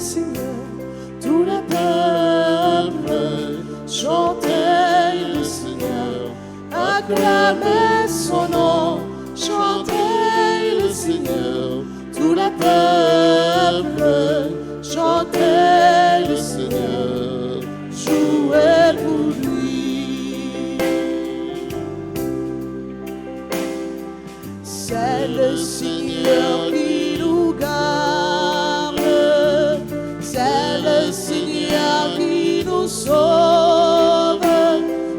Seigneur. Tout le peuple chantez le Seigneur. Acclamez son nom, chantez le Seigneur. Tout le peuple chantez le Seigneur. Jouez pour lui. C'est le Seigneur qui nous garde. C'est le Seigneur qui nous sauve.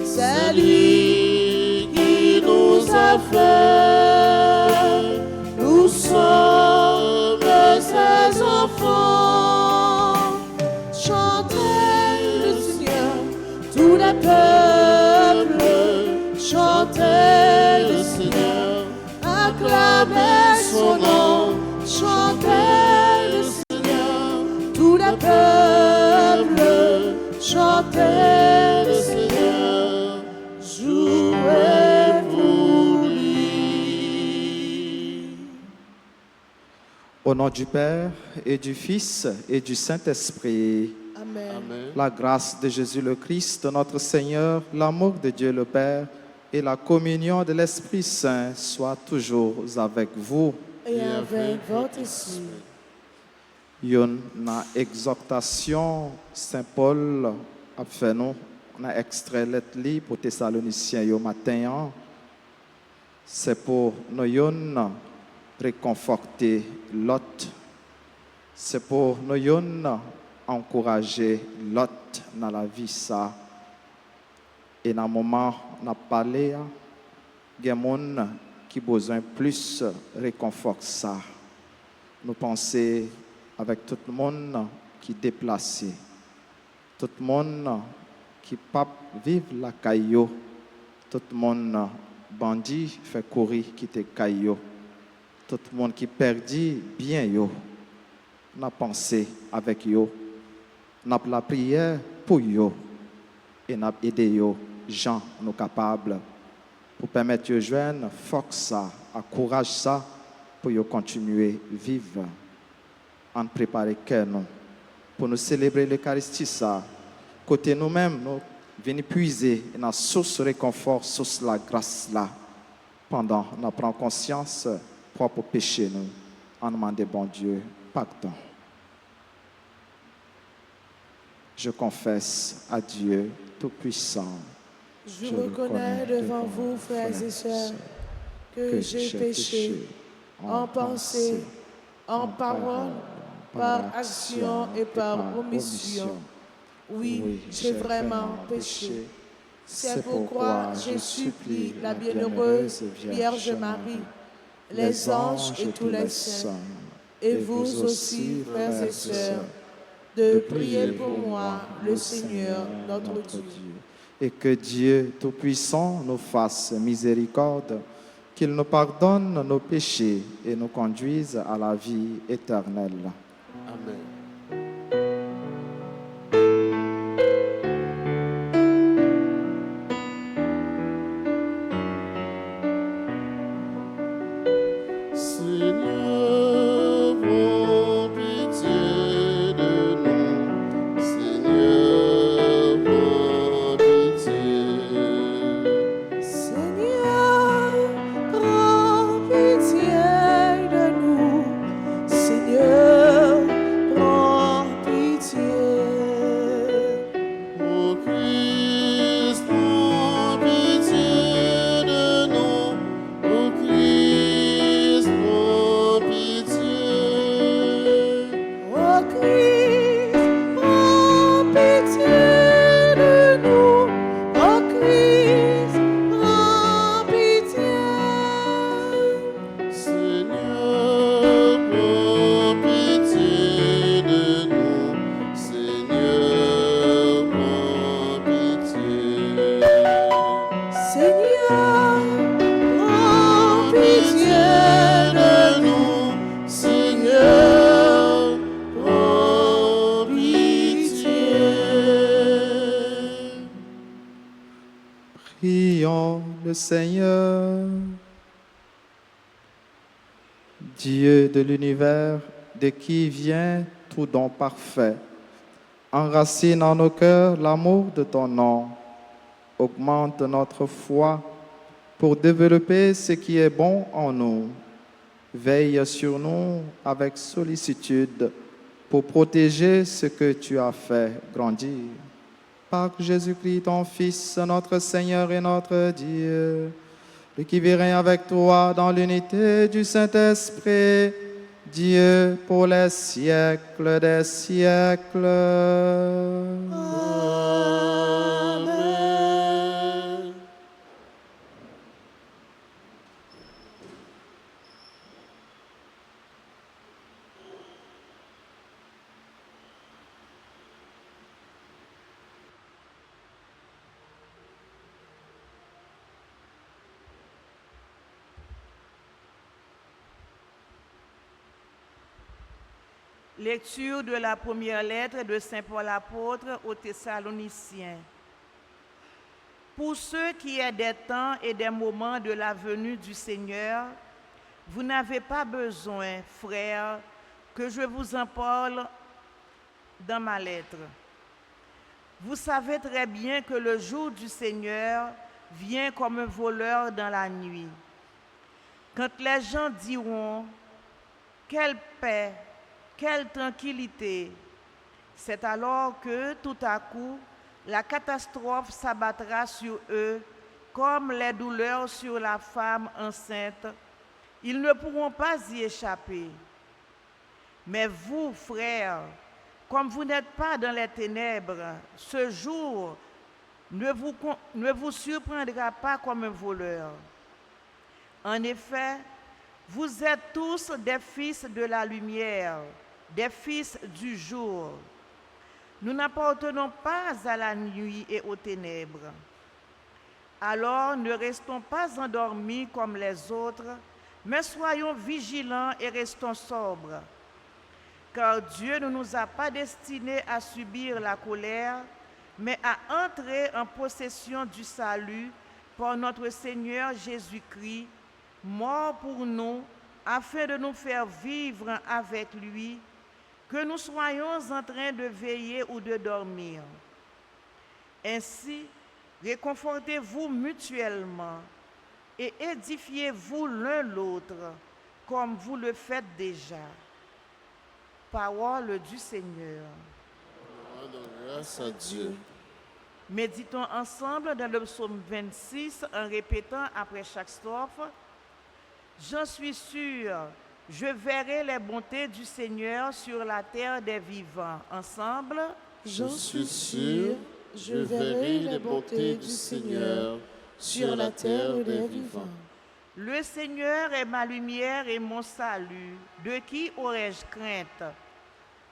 C'est lui qui nous a fait. Nous sommes ses enfants. Chantez le Seigneur, tout le peuple. Chantez le Seigneur, acclamez son nom. Chantez le Seigneur, tout le peuple. Chantez le Seigneur, jouez pour lui. Au nom du Père et du Fils et du Saint-Esprit, Amen. Amen. la grâce de Jésus le Christ, notre Seigneur, l'amour de Dieu le Père et la communion de l'Esprit Saint soient toujours avec vous. Et avec votre esprit. Une exhortation Saint Paul a fait nous, on a extrait lettre li pour Thessaloniciens au matin. C'est pour nous réconforter l'autre. C'est pour nous encourager l'autre dans la vie ça. Et dans le moment où on a parlé, il y a des gens qui ont besoin plus de réconfort que ça. Nous pensons avec tout le monde qui est déplacé, tout le monde qui ne peut pas vivre la caillou, tout le monde bandit fait courir quitter caillou, tout le monde qui perdit bien yo. Nous avons pensé avec yo, nous avons la prière pour yo et nous avons aidé yo, gens nous capables pour permettre de joindre force ça, courage ça pour yo continuer à vivre. En préparer cœur nous pour nous célébrer l'Eucharistie ça. Côté nous-mêmes, nous venons puiser dans la source de réconfort, source de la grâce là. Pendant nous prenons conscience propre péché nous, en demandant bon Dieu pardon. Je confesse à Dieu Tout-Puissant. Je reconnais devant vous, frères et sœurs, que j'ai péché en pensée, en parole, par action et par omission. Oui, j'ai vraiment péché. C'est pourquoi je supplie la bienheureuse Vierge Marie, les anges et tous les saints, et vous aussi, frères et sœurs, de prier pour moi, le Seigneur, notre Dieu. Et que Dieu Tout-Puissant nous fasse miséricorde, qu'il nous pardonne nos péchés et nous conduise à la vie éternelle. Amen. Seigneur, prends pitié de nous. Seigneur, prends pitié. Seigneur, prends pitié de nous. Seigneur, prends pitié. Ô Christ, prends pitié de nous. Ô Christ, prends pitié. Ô Christ, prends pitié de nous. Ô Christ, prends pitié. Seigneur, prends pitié de nous. Seigneur, prends pitié. Seigneur, prends pitié de nous. Seigneur, prends pitié. Prions le Seigneur. Dieu de l'univers, de qui vient tout don parfait. Enracine en nos cœurs l'amour de ton nom. Augmente notre foi pour développer ce qui est bon en nous. Veille sur nous avec sollicitude pour protéger ce que tu as fait grandir. Par Jésus-Christ, ton Fils, notre Seigneur et notre Dieu, lui qui vit règne avec toi dans l'unité du Saint-Esprit, Dieu pour les siècles des siècles. Amen. Lecture de la première lettre de Saint Paul apôtre aux Thessaloniciens. Pour ce qui est des temps et des moments de la venue du Seigneur, vous n'avez pas besoin, frères, que je vous en parle dans ma lettre. Vous savez très bien que le jour du Seigneur vient comme un voleur dans la nuit. Quand les gens diront « Quelle paix !» Quelle tranquillité! C'est alors que, tout à coup, la catastrophe s'abattra sur eux comme les douleurs sur la femme enceinte. Ils ne pourront pas y échapper. Mais vous, frères, comme vous n'êtes pas dans les ténèbres, ce jour ne vous surprendra pas comme un voleur. En effet, vous êtes tous des fils de la lumière, des fils du jour. Nous n'appartenons pas à la nuit et aux ténèbres. Alors ne restons pas endormis comme les autres, mais soyons vigilants et restons sobres. Car Dieu ne nous a pas destinés à subir la colère, mais à entrer en possession du salut par notre Seigneur Jésus-Christ, mort pour nous, afin de nous faire vivre avec lui, que nous soyons en train de veiller ou de dormir. Ainsi, réconfortez-vous mutuellement et édifiez-vous l'un l'autre, comme vous le faites déjà. Parole du Seigneur. Grâce à Dieu. Méditons ensemble dans le psaume 26 en répétant après chaque strophe. J'en suis sûr, je verrai les bontés du Seigneur sur la terre des vivants. Ensemble, Je suis sûr, je verrai les bontés du Seigneur sur la terre des vivants. le Seigneur est ma lumière et mon salut. De qui aurais-je crainte?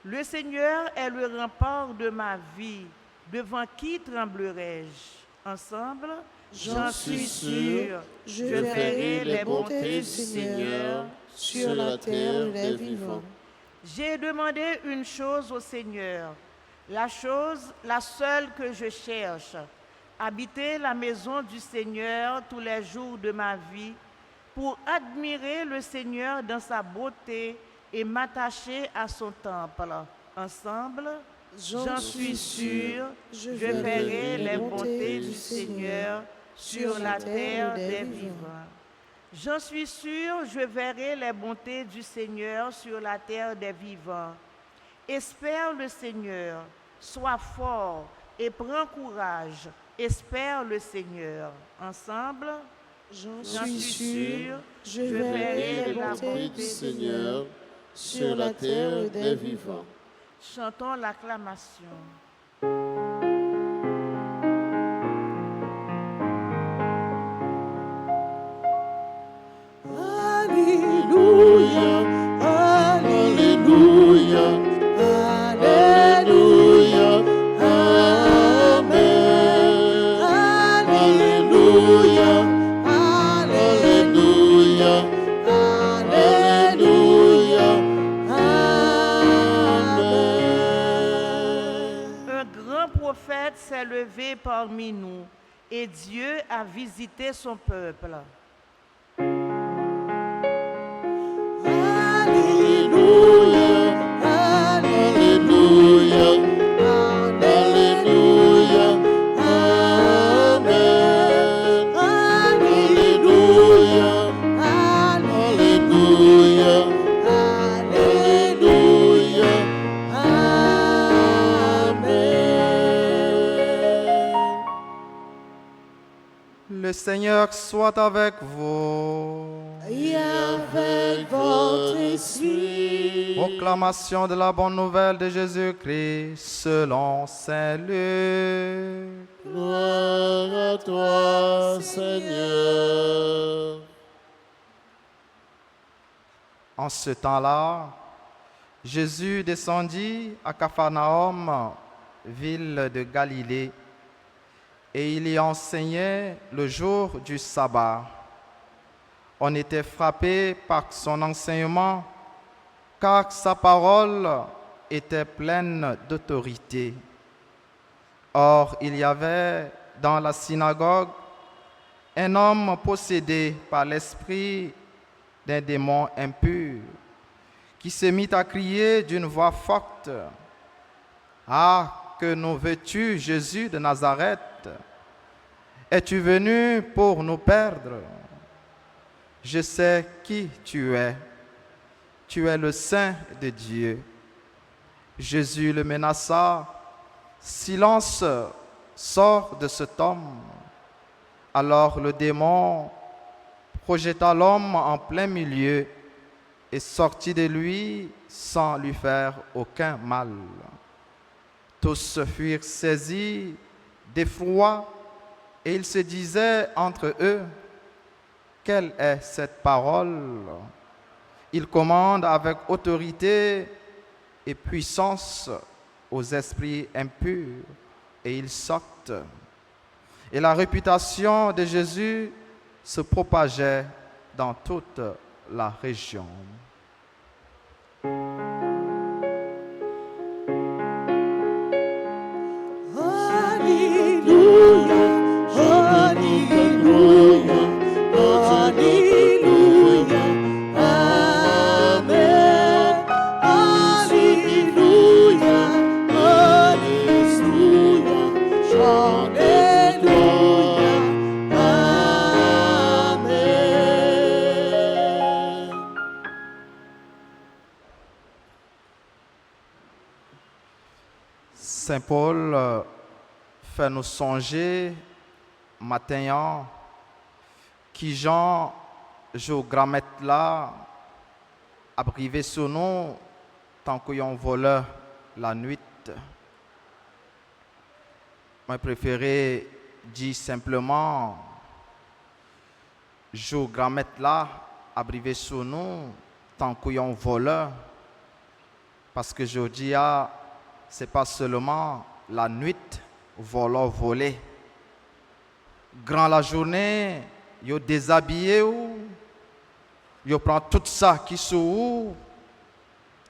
Le Seigneur est le rempart de ma vie. Devant qui tremblerai-je? Ensemble, j'en suis sûr, je verrai les bontés du Seigneur sur la terre des vivants. J'ai demandé une chose au Seigneur, la seule que je cherche, habiter la maison du Seigneur tous les jours de ma vie, pour admirer le Seigneur dans sa beauté et m'attacher à son temple. Ensemble, j'en suis sûr, je verrai les bontés du Seigneur sur la terre des vivants. J'en suis sûr, je verrai les bontés du Seigneur sur la terre des vivants. Espère le Seigneur, sois fort et prends courage. Espère le Seigneur. Ensemble, j'en suis sûr, je verrai les bontés du Seigneur sur la terre des vivants. Chantons l'acclamation. Alléluia, Alléluia, Alléluia, Amen. Alléluia, Alléluia, Alléluia, Amen. Un grand prophète s'est levé parmi nous et Dieu a visité son peuple. Alléluia, Alléluia. Seigneur soit avec vous. Et avec votre esprit. Proclamation de la bonne nouvelle de Jésus-Christ selon Saint Luc. Gloire à toi, Seigneur. En ce temps-là, Jésus descendit à Capharnaüm, ville de Galilée, et il y enseignait le jour du sabbat. On était frappé par son enseignement, car sa parole était pleine d'autorité. Or, il y avait dans la synagogue un homme possédé par l'esprit d'un démon impur, qui se mit à crier d'une voix forte, « Ah, que nous veux-tu, Jésus de Nazareth? Es-tu venu pour nous perdre? Je sais qui tu es le Saint de Dieu. » Jésus le menaça, « Silence, sors de cet homme. » Alors le démon projeta l'homme en plein milieu et sortit de lui sans lui faire aucun mal. Tous furent saisis d'effroi et ils se disaient entre eux, « Quelle est cette parole? Il commande avec autorité et puissance aux esprits impurs et ils sortent. » Et la réputation de Jésus se propageait dans toute la région. Alléluia, Alléluia, Alléluia, Amen. Alléluia, Alléluia, Alléluia, Amen. Saint Paul fait nous songer matin qui Jean géogramètre là a privé sur nous tant qu'on voleur la nuit. Moi préféré dire simplement géogramètre là a privé sur nous tant qu'on voleur parce que je dis c'est pas seulement la nuit voler voler. Grand la journée, yo déshabillé ou yo prend tout ça qui sous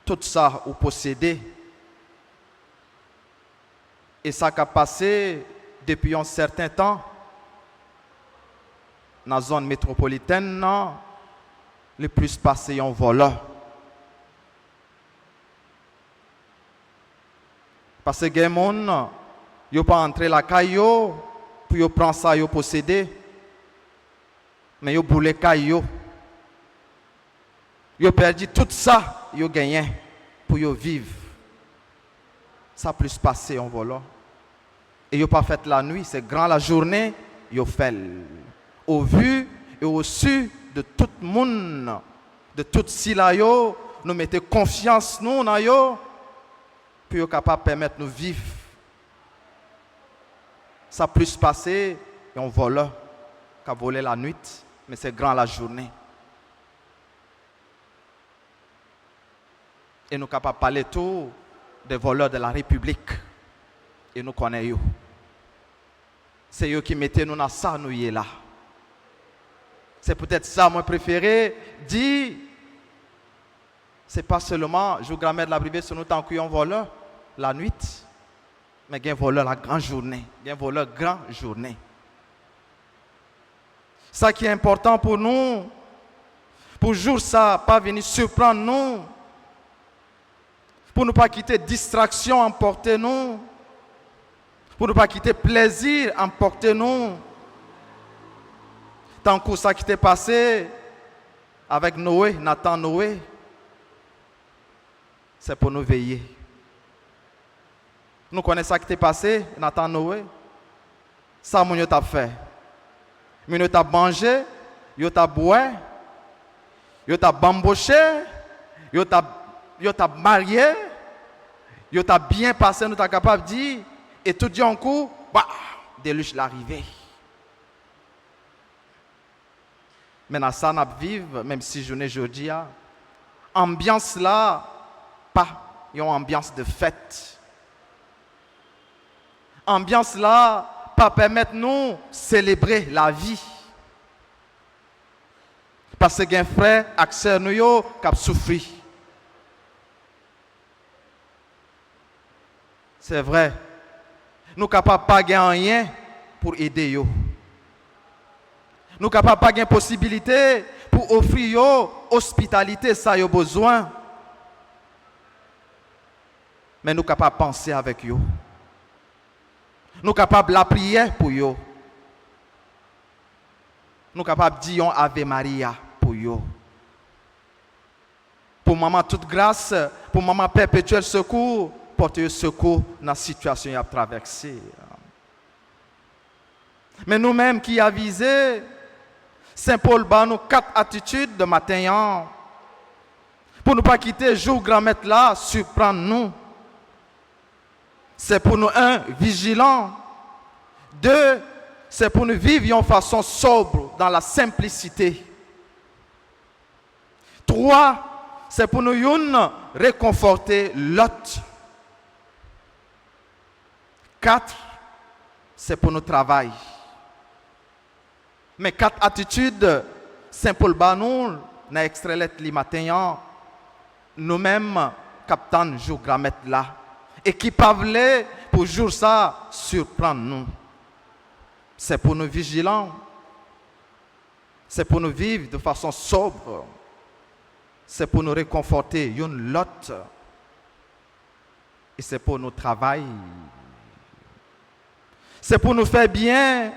tout ça ou possédé. Et ça a passé depuis un certain temps dans la zone métropolitaine, non, le plus passé en voleur. Parce que les gens ne pas entrer la caillou pour prendre ça et posséder. Mais ils boulent caillou. Ils ont perdu tout ça, ils ont gagné pour vivre. Ça plus passé en volant. Et ils n'ont pas fait la nuit, c'est grand la journée, ils ont fait. Au vu et au su de tout le monde, de tout sila yo, nous mettons confiance nous dans yo. Puis nous capable de permettre de vivre. Ça plus passé, et on vole, qui a volé la nuit, mais c'est grand la journée. Et nous capables de parler tout des voleurs de la République. Et nous connaissons. C'est eux qui mettaient nous dans ça, nous y est là. C'est peut-être ça, mon préféré, dit, c'est pas seulement, je grammaire de la privée sur nous tant qu'on voleur la nuit, mais il y a un voleur la grande journée. Il y a un voleur grande journée. Ça qui est important pour nous, pour jour ça, pas venir surprendre nous, pour ne pas quitter distraction emporter nous, pour ne pas quitter plaisir emporter nous. Tant que ça qui t'est passé avec Noé, Nathan Noé, c'est pour nous veiller. Nous connaissons ça qui t'est passé, Nathan Noé. Ça, mon Dieu t'a fait. Nous t'a mangé, yo t'a boire, yo t'a bamboché, yo t'a marié, yo t'a bien passé, nous t'a capable de dire, et tout d'un coup, bah, déluge l'arrivée. Maintenant, ça n'a pas vivre, même si je ne dis pas. Ambiance là, pas une ambiance de fête. Ambiance là, pas permettre nous célébrer la vie. Parce que un frère, accès nous yo, qui a souffert. C'est vrai. Nous ne sommes capables pas de rien pour aider yo. Nous ne sommes capables pas de possibilité pour offrir yo hospitalité, ça yo besoin. Mais nous sommes capables de penser avec yo. Nous sommes capables de la prière pour yo. Nous sommes capables de dire Ave Maria pour yo. Pour maman toute grâce, pour maman perpétuel secours, porter secours dans la situation qu'il a traversée. Mais nous-mêmes qui avons visé, Saint Paul bat nous 4 attitudes de matin. Pour ne pas quitter jour grand-maître là, surprendre nous. C'est pour nous, 1, vigilants. 2, c'est pour nous vivre de façon sobre, dans la simplicité. 3, c'est pour nous réconforter l'autre. 4, c'est pour nous travailler. Mais 4 attitudes, Saint Paul Banou, dans l'extrait lettre li matin, nous-mêmes, capitaine jour grammaire là, et qui parlent pour jour ça, surprendre nous. C'est pour nous vigilants. C'est pour nous vivre de façon sobre. C'est pour nous réconforter une l'autre. Et c'est pour nous travailler. C'est pour nous faire bien,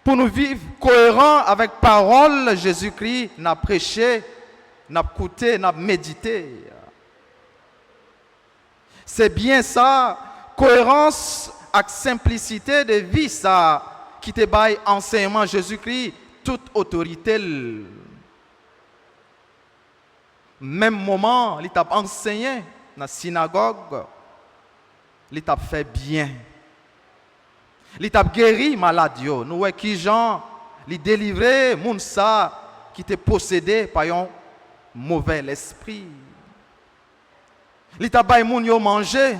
pour nous vivre cohérent avec parole Jésus-Christ, n'a prêché, n'a écouté, n'a médité. C'est bien ça, cohérence avec simplicité de vie, ça, qui te baille enseignement Jésus-Christ, toute autorité. Même moment, il t'a enseigné dans la synagogue, il t'a fait bien. Il t'a guéri malade. Nous voyons qui Jean, il délivré moun ça qui était possédé par un mauvais esprit. Il t'a baillé moun yo manger.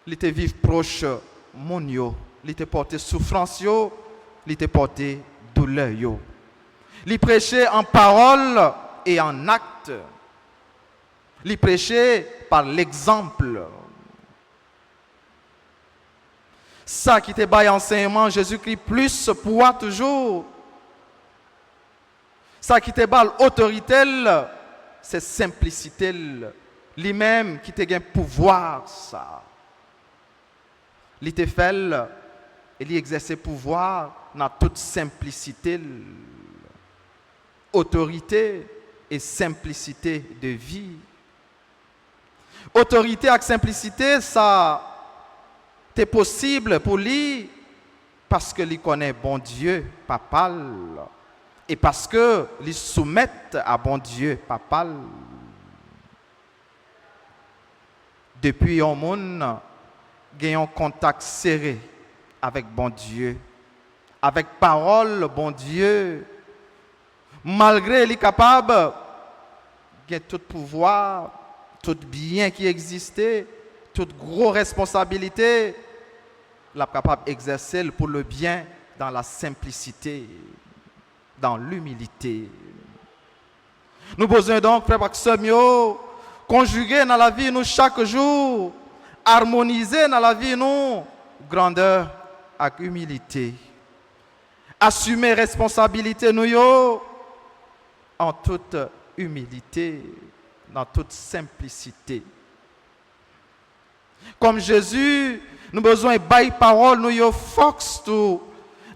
Il était vivre proche moun yo. Il était porté souffrance yo, il était porté douleur yo. Il prêchait en parole et en acte. Il prêchait par l'exemple. Ça qui te baille enseignement, Jésus-Christ plus pouvoir toujours. Ça qui te baille autorité, c'est simplicité. Lui-même qui te gagne pouvoir, ça. Il te fait et il exerce pouvoir dans toute simplicité, autorité et simplicité de vie. Autorité et simplicité, ça c'est possible pour lui parce que lui connaît bon Dieu, papal, et parce que lui soumet à bon Dieu, papal. Depuis un monde, il y a un contact serré avec bon Dieu, avec parole bon Dieu. Malgré lui capable, il y a tout pouvoir, tout bien qui existait, toute grosse responsabilité, la capable d'exercer pour le bien dans la simplicité, dans l'humilité. Nous avons besoin donc, frère Maximio, conjuguer dans la vie nous chaque jour, harmoniser dans la vie nous grandeur avec humilité, assumer responsabilité nous yo, en toute humilité, dans toute simplicité. Comme Jésus, nous avons besoin de bailler parole, nous yo force tout.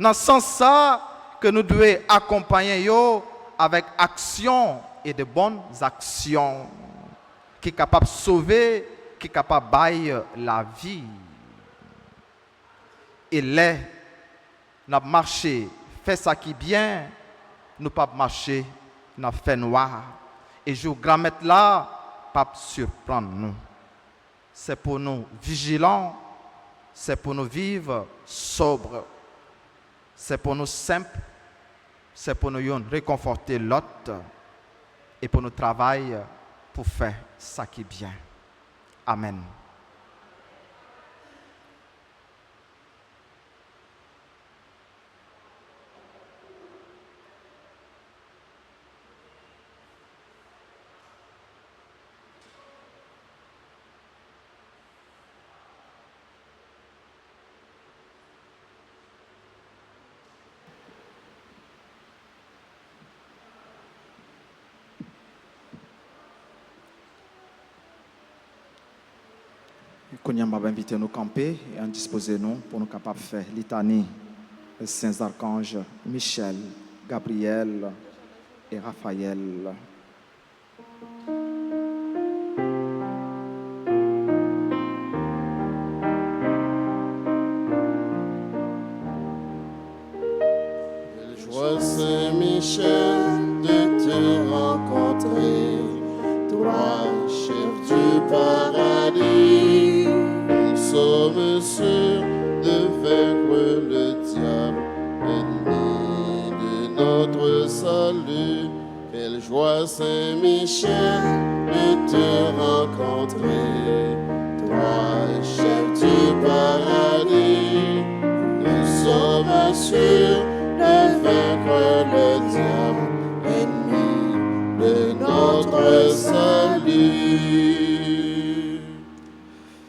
Dans ce sens ça que nous devons accompagner yo avec action et de bonnes actions qui est capable de sauver, qui est capable de bailler la vie. Et là, nous avons marché, fait ça qui bien, nous pas marché, nous avons fait noir. Et je grand mettre là, pas surprendre nous. C'est pour nous vigilants, c'est pour nous vivre sobres, c'est pour nous simples, c'est pour nous réconforter l'autre et pour nous travailler pour faire ça qui est bien. Amen. Qu'on y a invité nous camper et en disposer nous pour nous capables de faire litanie des saints archanges Michel, Gabriel et Raphaël. Quelle joie, Saint-Michel, de te rencontrer, toi, chef du paradis. Nous sommes sûrs de vaincre le diable, ennemi de notre salut. Quelle joie, Saint-Michel, de te rencontrer, toi, chef du paradis. Nous sommes sûrs de vaincre le diable, ennemi de notre salut.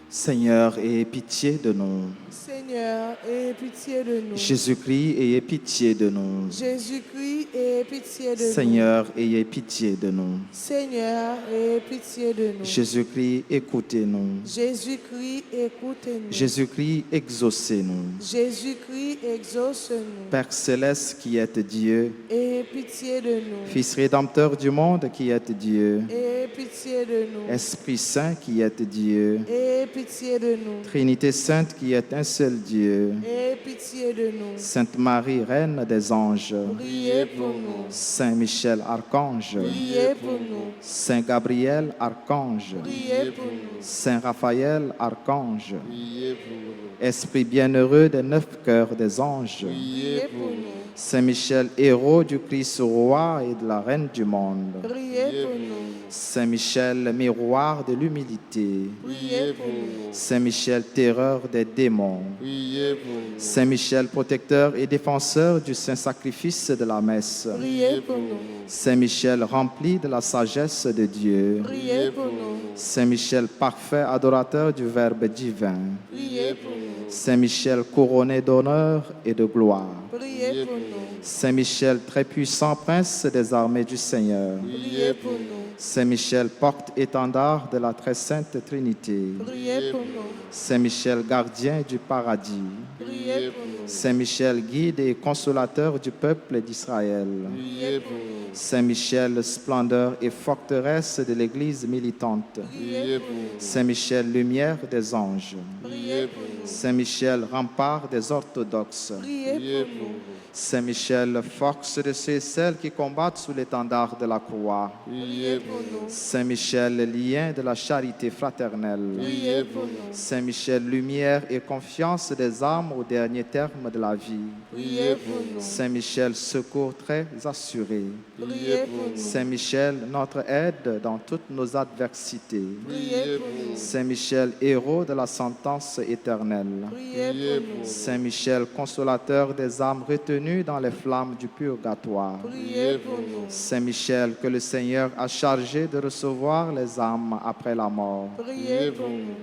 Seigneur, aie pitié de nous. Seigneur, aie pitié de nous. Jésus-Christ, ayez pitié de nous. Jésus-Christ, aie pitié de nous. Seigneur, ayez pitié de nous. Seigneur, aie pitié de nous. Jésus-Christ, écoutez-nous. Jésus-Christ, écoutez-nous. Jésus-Christ, exaucez-nous. Jésus-Christ, exauce-nous. Père céleste qui êtes Dieu, Aie pitié de nous. Fils rédempteur du monde qui êtes Dieu, Aie pitié de nous. Esprit Saint qui êtes Dieu, Aie pitié de nous. Trinité Sainte qui est un seul Dieu, Aie pitié de nous. Sainte Marie, Reine des anges, Priez pour nous. Saint Michel, Archange, Priez pour nous. Saint Gabriel, Archange, Priez pour nous. Saint Raphaël, Archange, Priez pour nous, Esprit bienheureux des 9 cœurs des anges, Priez pour nous. Saint Michel, héros du Christ roi et de la Reine du monde, Priez pour nous. Saint Michel, miroir de l'humilité, Priez pour nous. Saint Michel, terreur des démons, priez pour nous, Saint Michel, protecteur et défenseur du saint sacrifice de la messe, Priez pour nous. Saint Michel, rempli de la sagesse de Dieu, Priez pour nous. Saint Michel, parfait adorateur du Verbe divin, Priez pour nous. Saint Michel, couronné d'honneur et de gloire, Priez pour nous. Saint Michel, très puissant prince des armées du Seigneur, Priez pour nous. Saint Michel, porte-étendard de la très sainte Trinité, Priez pour nous. Saint Michel, gardien du paradis, Priez pour nous. Saint Michel, guide et consolateur du peuple d'Israël, priez pour nous, Saint Michel, splendeur et forteresse de l'Église militante, priez pour nous, Saint Michel, lumière des anges, Priez pour nous. Saint Michel, rempart des orthodoxes, Priez pour nous. Saint Michel, force de ceux et celles qui combattent sous l'étendard de la croix, priez pour Pour nous. Saint Michel, lien de la charité fraternelle, Priez pour nous. Saint Michel, lumière et confiance des âmes au dernier terme de la vie, Priez pour nous. Saint Michel, secours très assuré, Priez pour nous. Saint Michel, notre aide dans toutes nos adversités, Priez pour nous. Saint Michel, héros de la sentence éternelle, Priez pour nous. Saint Michel, consolateur des âmes retenues dans les flammes du purgatoire, Priez pour nous. Saint Michel, que le Seigneur a chargé de recevoir les âmes après la mort, Priez pour nous.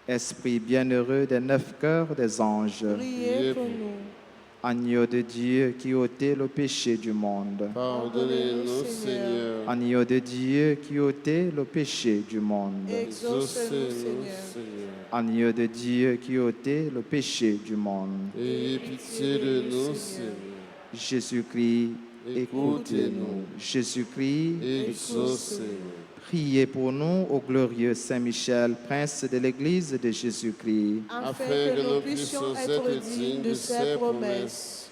Esprit bienheureux des 9 cœurs des anges, Priez pour nous. agneau de Dieu qui ôtait le péché du monde, pardonnez-nous, Seigneur, agneau de Dieu qui ôtait le péché du monde, Exaucez-nous, exaucez-nous, Seigneur. Seigneur, agneau de Dieu qui ôtait le péché du monde. ayez pitié de nous, Seigneur, Jésus-Christ, écoutez-nous. écoutez-nous, Jésus-Christ, exaucez-nous, Priez pour nous, ô glorieux Saint Michel, prince de l'Église de Jésus-Christ. afin que nous puissions être dignes de ses promesses,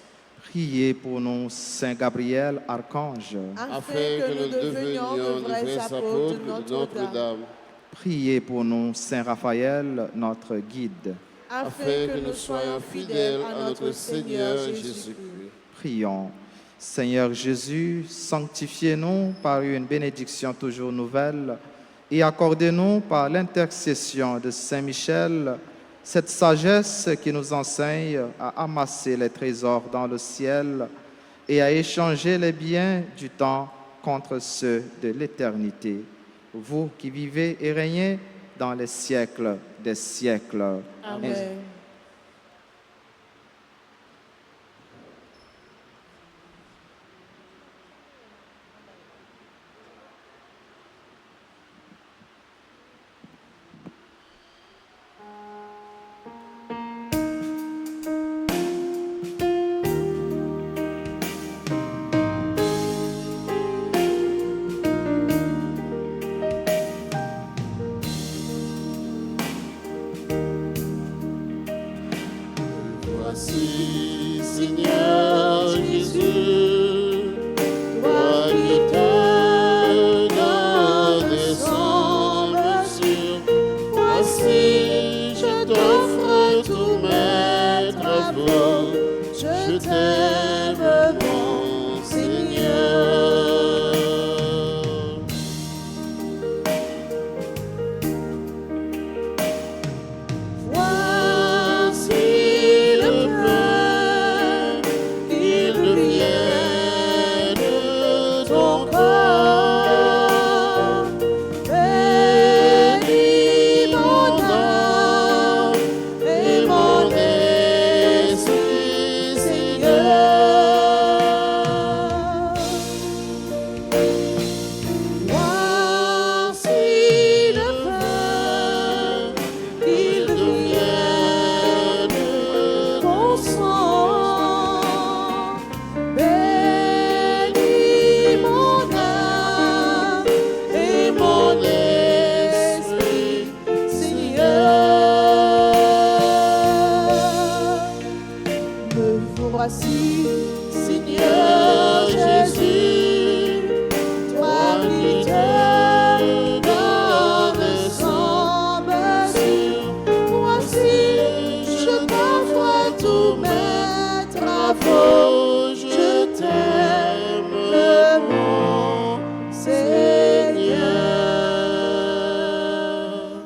Priez pour nous, Saint Gabriel, archange. afin que nous devenions de vrais apôtres de Notre-Dame, Priez pour nous, Saint Raphaël, notre guide. afin que nous soyons fidèles à notre Seigneur Jésus-Christ. Prions. Seigneur Jésus, sanctifiez-nous par une bénédiction toujours nouvelle et accordez-nous par l'intercession de Saint Michel cette sagesse qui nous enseigne à amasser les trésors dans le ciel et à échanger les biens du temps contre ceux de l'éternité. Vous qui vivez et régnez dans les siècles des siècles. Amen. Voici, Seigneur Jésus, toi qui te donnes sans mesure. Voici, je t'offre tous mes travaux. Je t'aime, mon Seigneur. Voici le pain qu'il devient de ton corps. Bénis mon âme et mon esprit, Seigneur. Voici le pain qu'il devient de ton sang. Bénis mon âme et mon esprit, Seigneur. Me voici, Seigneur Jésus, toi qui te donnes sans mesure. Voici, je t'envoie tous mes travaux. Je t'aime, mon Seigneur.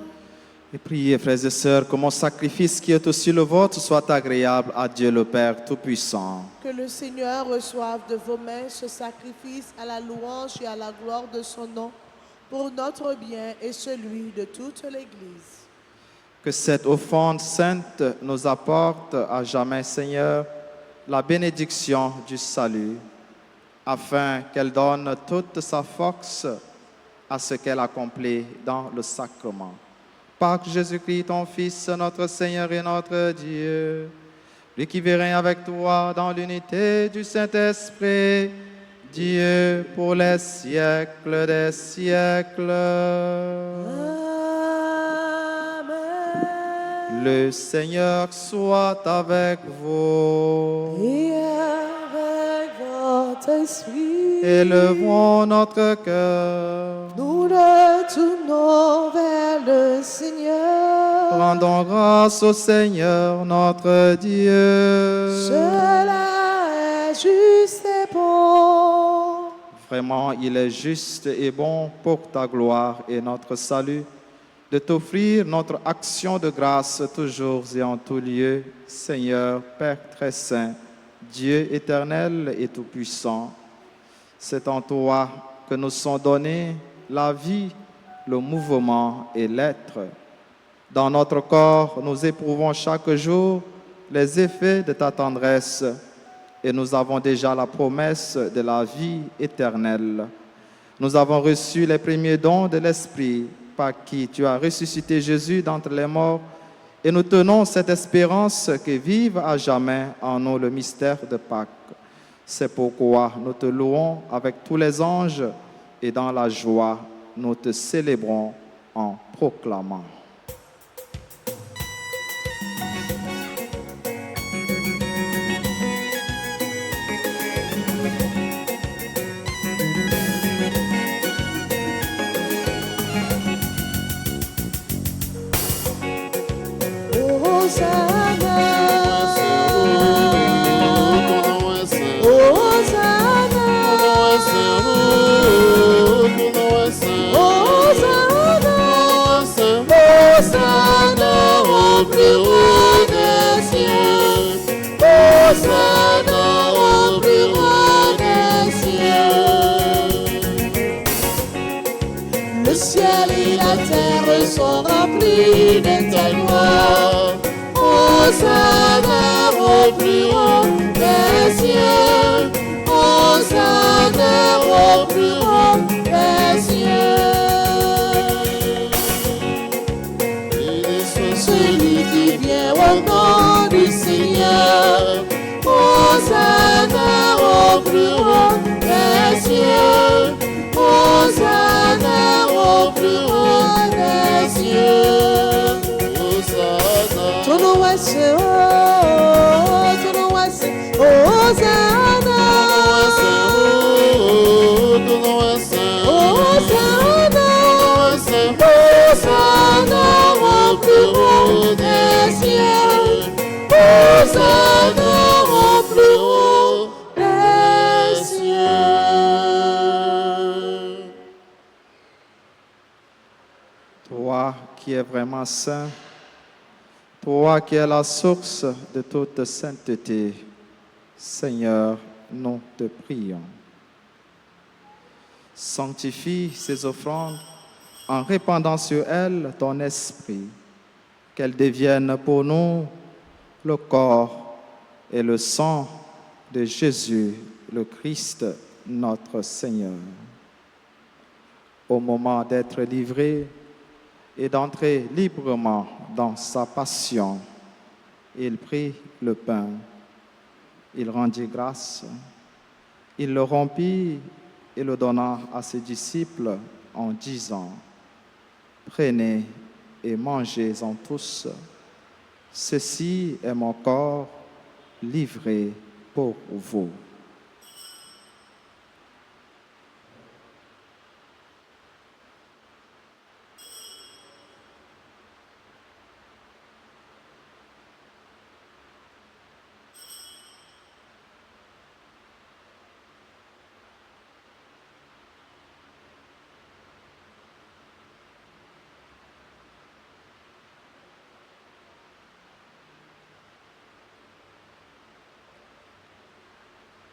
Et priez, frères et sœurs, que mon sacrifice qui est aussi le vôtre soit agréable à Dieu le Père Tout-Puissant. Que le Seigneur reçoive de vos mains ce sacrifice à la louange et à la gloire de son nom, pour notre bien et celui de toute l'Église. Que cette offrande sainte nous apporte à jamais, Seigneur, la bénédiction du salut, afin qu'elle donne toute sa force à ce qu'elle accomplit dans le sacrement. Par Jésus-Christ, ton Fils, notre Seigneur et notre Dieu, lui qui vit règne avec toi dans l'unité du Saint-Esprit, Dieu pour les siècles des siècles. Amen. Le Seigneur soit avec vous. Et avec votre esprit, Élevons notre cœur. nous le tournons vers le Seigneur. Rendons grâce au Seigneur notre Dieu. Cela est juste et bon. Vraiment, il est juste et bon pour ta gloire et notre salut de t'offrir notre action de grâce toujours et en tout lieu, Seigneur, Père très saint, Dieu éternel et tout-puissant. C'est en toi que nous sont donnés la vie, le mouvement et l'être. Dans notre corps, nous éprouvons chaque jour les effets de ta tendresse et nous avons déjà la promesse de la vie éternelle. Nous avons reçu les premiers dons de l'Esprit par qui tu as ressuscité Jésus d'entre les morts et nous tenons cette espérance que vive à jamais en nous le mystère de Pâques. C'est pourquoi nous te louons avec tous les anges et dans la joie nous te célébrons en proclamant. Le ciel et la terre sont remplis de ta gloire. Hosanna au plus haut des cieux. Hosanna au plus haut des cieux. Celui qui vient au nom du Seigneur. Hosanna au plus haut des cieux. Hosanna au plus haut des cieux. Hosanna. Ton nom est ce haut, ton nom est ce Hosanna. Ton nom est ce Hosanna. Hosanna au plus haut des cieux. Hosanna au plus haut des cieux. Toi qui es vraiment saint, toi qui es la source de toute sainteté, Seigneur, nous te prions. Sanctifie ces offrandes en répandant sur elles ton esprit, qu'elles deviennent pour nous le corps et le sang de Jésus, le Christ, notre Seigneur. Au moment d'être livré et d'entrer librement dans sa passion, il prit le pain, il rendit grâce, il le rompit et le donna à ses disciples en disant: Prenez et mangez-en tous, ceci est mon corps livré pour vous.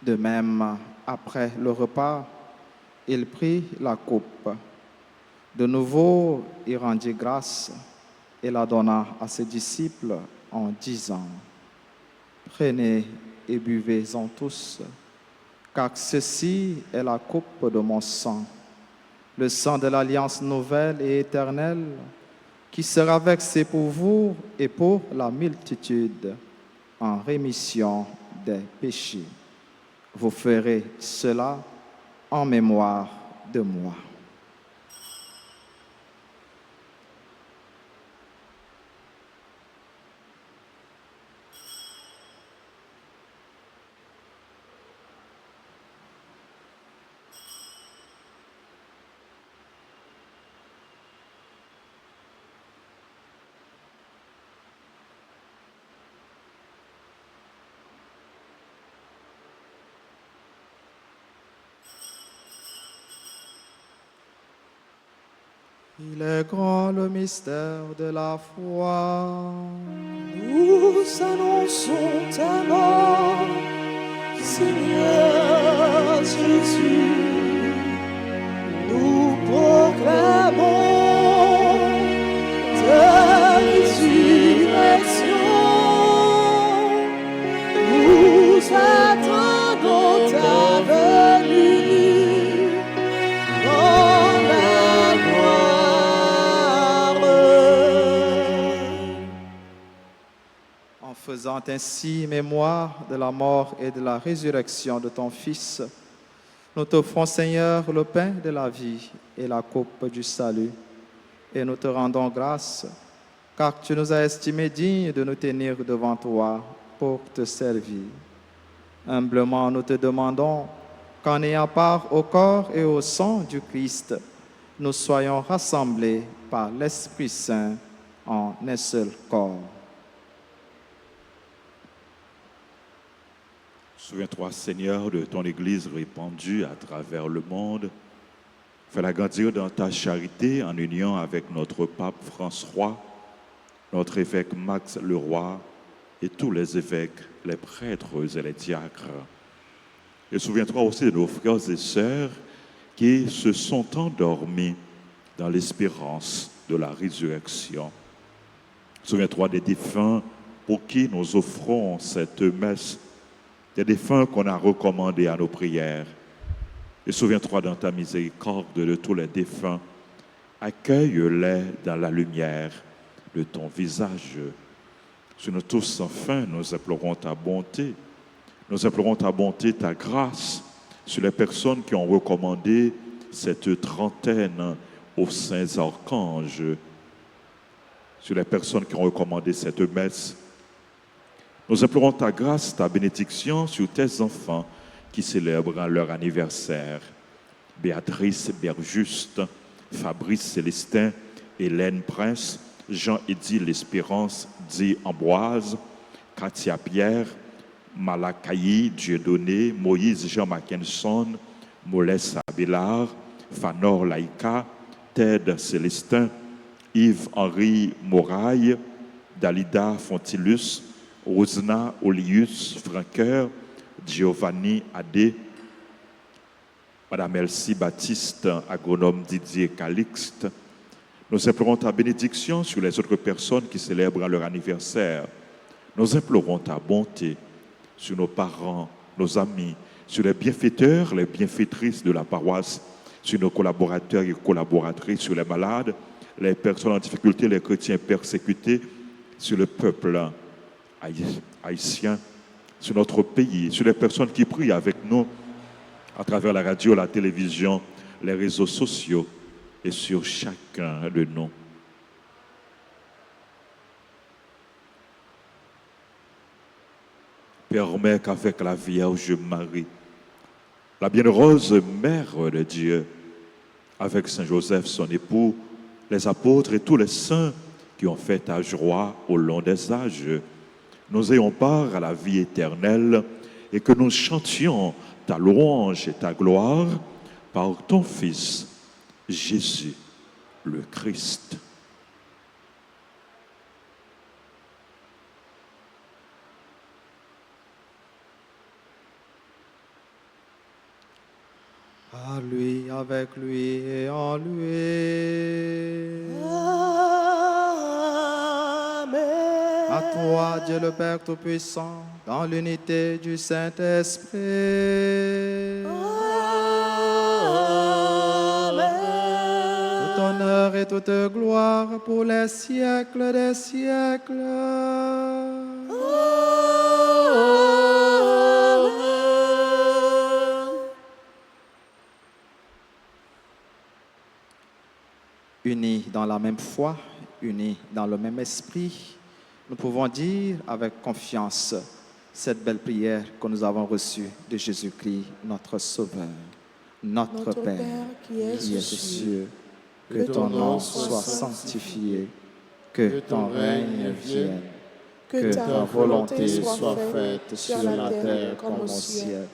De même, après le repas, il prit la coupe. De nouveau, il rendit grâce et la donna à ses disciples en disant: Prenez et buvez-en tous, car ceci est la coupe de mon sang, le sang de l'alliance nouvelle et éternelle, qui sera versé pour vous et pour la multitude en rémission des péchés. Vous ferez cela en mémoire de moi. Il est grand le mystère de la foi. Nous annonçons ta mort, Seigneur Jésus. Nous proclamons ta résurrection. Nous attendons ta venue dans la gloire. En faisant ainsi mémoire de la mort et de la résurrection de ton Fils, Nous t'offrons, Seigneur, le pain de la vie et la coupe du salut. Et nous te rendons grâce, car tu nous as estimés dignes de nous tenir devant toi pour te servir. Humblement, nous te demandons qu'en ayant part au corps et au sang du Christ, nous soyons rassemblés par l'Esprit Saint en un seul corps. Souviens-toi, Seigneur, de ton Église répandue à travers le monde. Fais-la grandir dans ta charité en union avec notre pape François, notre évêque Max Leroy et tous les évêques, les prêtres et les diacres. Et souviens-toi aussi de nos frères et sœurs qui se sont endormis dans l'espérance de la résurrection. Souviens-toi des défunts pour qui nous offrons cette messe, des défunts qu'on a recommandés à nos prières. Et souviens-toi dans ta miséricorde de tous les défunts. Accueille-les dans la lumière de ton visage. Sur nous tous, enfin, nous implorons ta bonté. Nous implorons ta bonté, ta grâce sur les personnes qui ont recommandé cette trentaine aux saints archanges, sur les personnes qui ont recommandé cette messe. Nous implorons ta grâce, ta bénédiction sur tes enfants qui célèbrent leur anniversaire. Béatrice Berjuste, Fabrice Célestin, Hélène Prince, Jean-Édile L'Espérance, dit Ambroise, Katia Pierre, Malakaï Dieudonné, Moïse Jean Mackinson, Molès Abélard, Fanor Laïka, Ted Célestin, Yves-Henri Moraille, Dalida Fontilus, Rosna Olius Franqueur, Giovanni Adé, Madame Elsie Baptiste, agronome Didier Calixte. Nous implorons ta bénédiction sur les autres personnes qui célèbrent leur anniversaire. Nous implorons ta bonté sur nos parents, nos amis, sur les bienfaiteurs, les bienfaitrices de la paroisse, sur nos collaborateurs et collaboratrices, sur les malades, les personnes en difficulté, les chrétiens persécutés, sur le peuple haïtien, sur notre pays, sur les personnes qui prient avec nous à travers la radio, la télévision, les réseaux sociaux et sur chacun de nous. Permets qu'avec la Vierge Marie, la bienheureuse Mère de Dieu, avec Saint Joseph, son époux, les apôtres et tous les saints qui ont fait ta joie au long des âges, nous ayons part à la vie éternelle et que nous chantions ta louange et ta gloire par ton Fils, Jésus le Christ. À lui, avec lui et en lui. Amen. À toi, Dieu le Père Tout-Puissant, dans l'unité du Saint-Esprit. Amen. Tout honneur et toute gloire pour les siècles des siècles. Unis dans la même foi, unis dans le même esprit, nous pouvons dire avec confiance cette belle prière que nous avons reçue de Jésus-Christ, notre Sauveur. Notre Père, qui es aux cieux, que ton nom soit sanctifié, que ton règne vienne, que ta volonté soit faite sur la terre comme au ciel.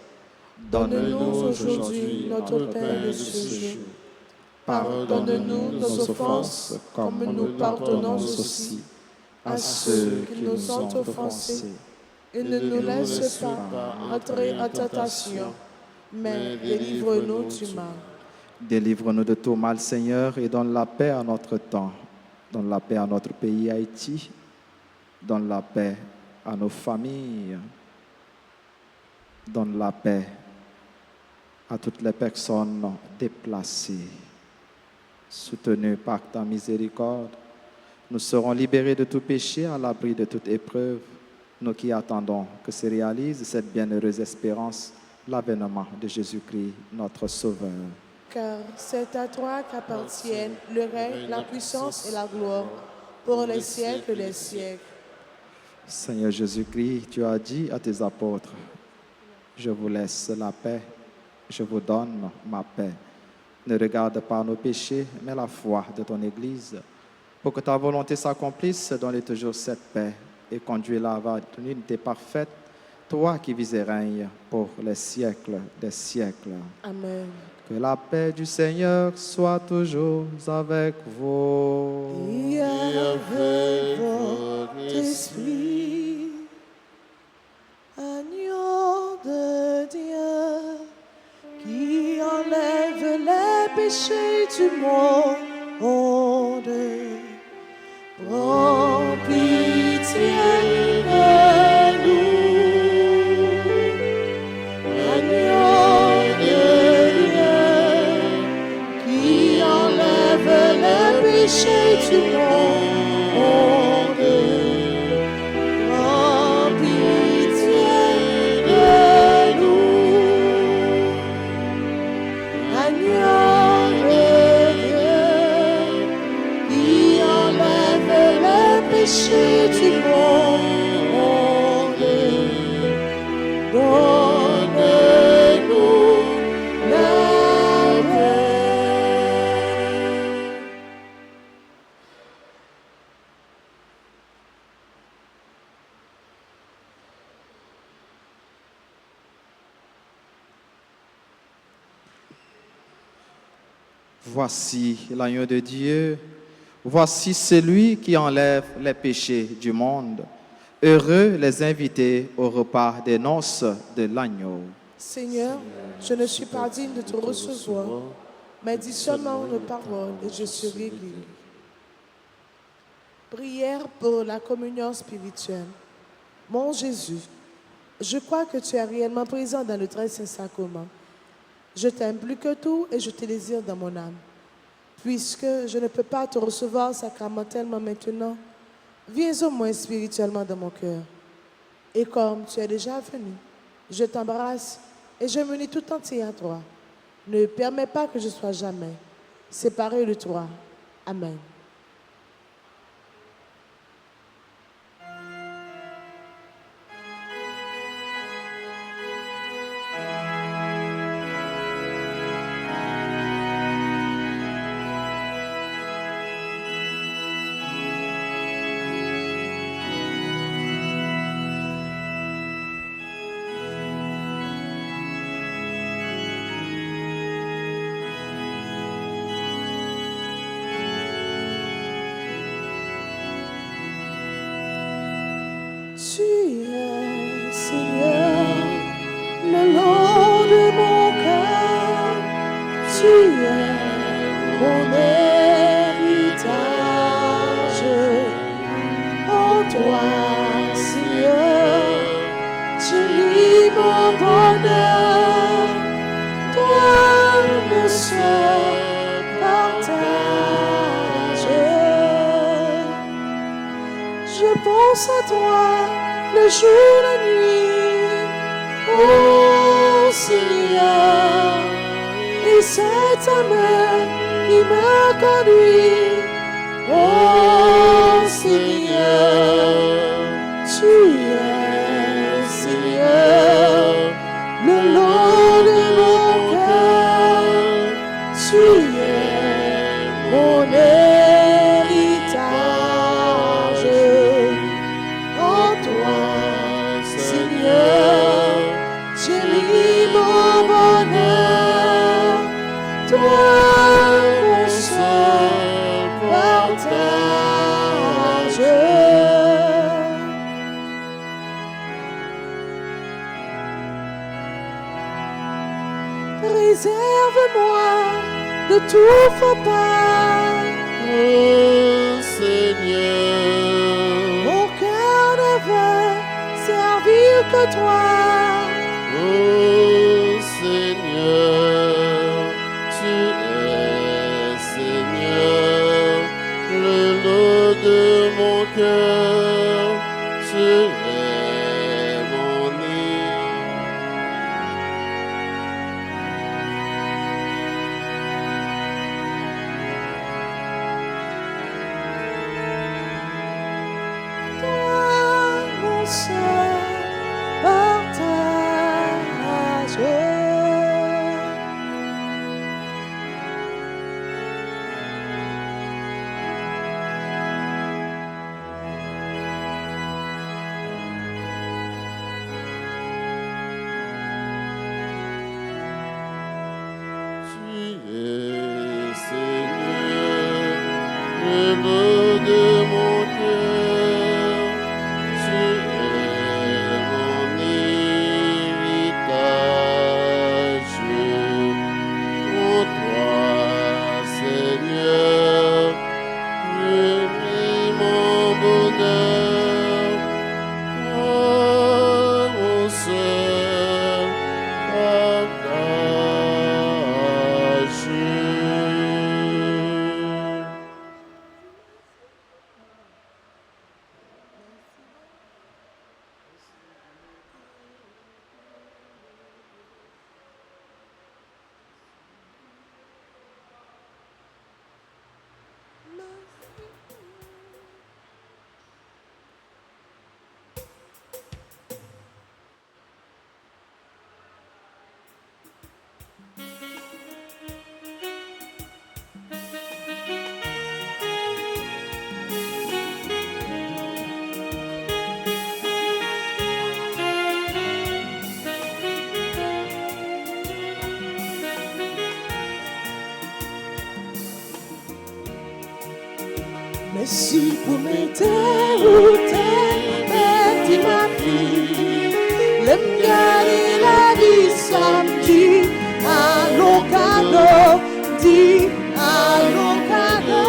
Donne-nous aujourd'hui notre pain de ce jour. Pardonne-nous nos offenses, comme nous pardonnons aussi à ceux qui nous ont offensés. Et ne nous laisse pas entrer en tentation, mais délivre-nous du mal. Délivre-nous de tout mal, Seigneur, et donne la paix à notre temps. Donne la paix à notre pays Haïti. Donne la paix à nos familles. Donne la paix à toutes les personnes déplacées. Soutenus par ta miséricorde, nous serons libérés de tout péché, à l'abri de toute épreuve, nous qui attendons que se réalise cette bienheureuse espérance l'avènement de Jésus-Christ, notre Sauveur. Car c'est à toi qu'appartiennent le règne, la puissance et la gloire pour les siècles des siècles. Seigneur Jésus-Christ, tu as dit à tes apôtres, je vous laisse la paix, je vous donne ma paix. Ne regarde pas nos péchés, mais la foi de ton Église. Pour que ta volonté s'accomplisse, donne toujours cette paix et conduis-la vers une unité parfaite, toi qui vis et règnes pour les siècles des siècles. Amen. Que la paix du Seigneur soit toujours avec vous. Et avec votre esprit, agneau de Dieu, qui enlève les péchés du monde, prends pitié de nous. Agneau de Dieu, qui enlève les péchés du monde, prends pitié de nous. Agneau de Dieu, qui enlève les péchés du monde, donne-nous la paix. Voici l'agneau de Dieu, voici celui qui enlève les péchés du monde. Heureux les invités au repas des noces de l'agneau. Seigneur, je ne suis pas digne de te recevoir, mais dis seulement une parole et je serai guéri. Prière pour la communion spirituelle. Mon Jésus, je crois que tu es réellement présent dans le très saint sacrement. Je t'aime plus que tout et je te désire dans mon âme. Puisque je ne peux pas te recevoir sacramentellement maintenant, viens au moins spirituellement dans mon cœur. Et comme tu es déjà venu, je t'embrasse et je me lis tout entier à toi. Ne permets pas que je sois jamais séparé de toi. Amen. Tu es, Seigneur, le long de mon cœur. Tu es mon héritage. En toi, Seigneur, je lis mon bonheur. Toi, mon seul partage. Je pense à toi le jour, la nuit, oh Seigneur, et c'est ta main qui me conduit, oh Seigneur, tu es, Seigneur, le long de mon cœur, tu es mon héritage. En toi, Seigneur, j'ai mis mon bonheur, toi, mon seul partage. Préserve-moi de tout faux pas, Oh Seigneur, mon cœur ne veut servir que toi. oh Seigneur, tu es Seigneur, le lot de mon cœur, tu es mon lit. de mon cœur, tu es mon héritage. Pour toi, Seigneur, je vis mon bonheur. Oh, mon seul partage. Merci pour mes déroutes, merci ma vie. L'aime garder la vie samedi, à l'ocado, dit à l'ocado.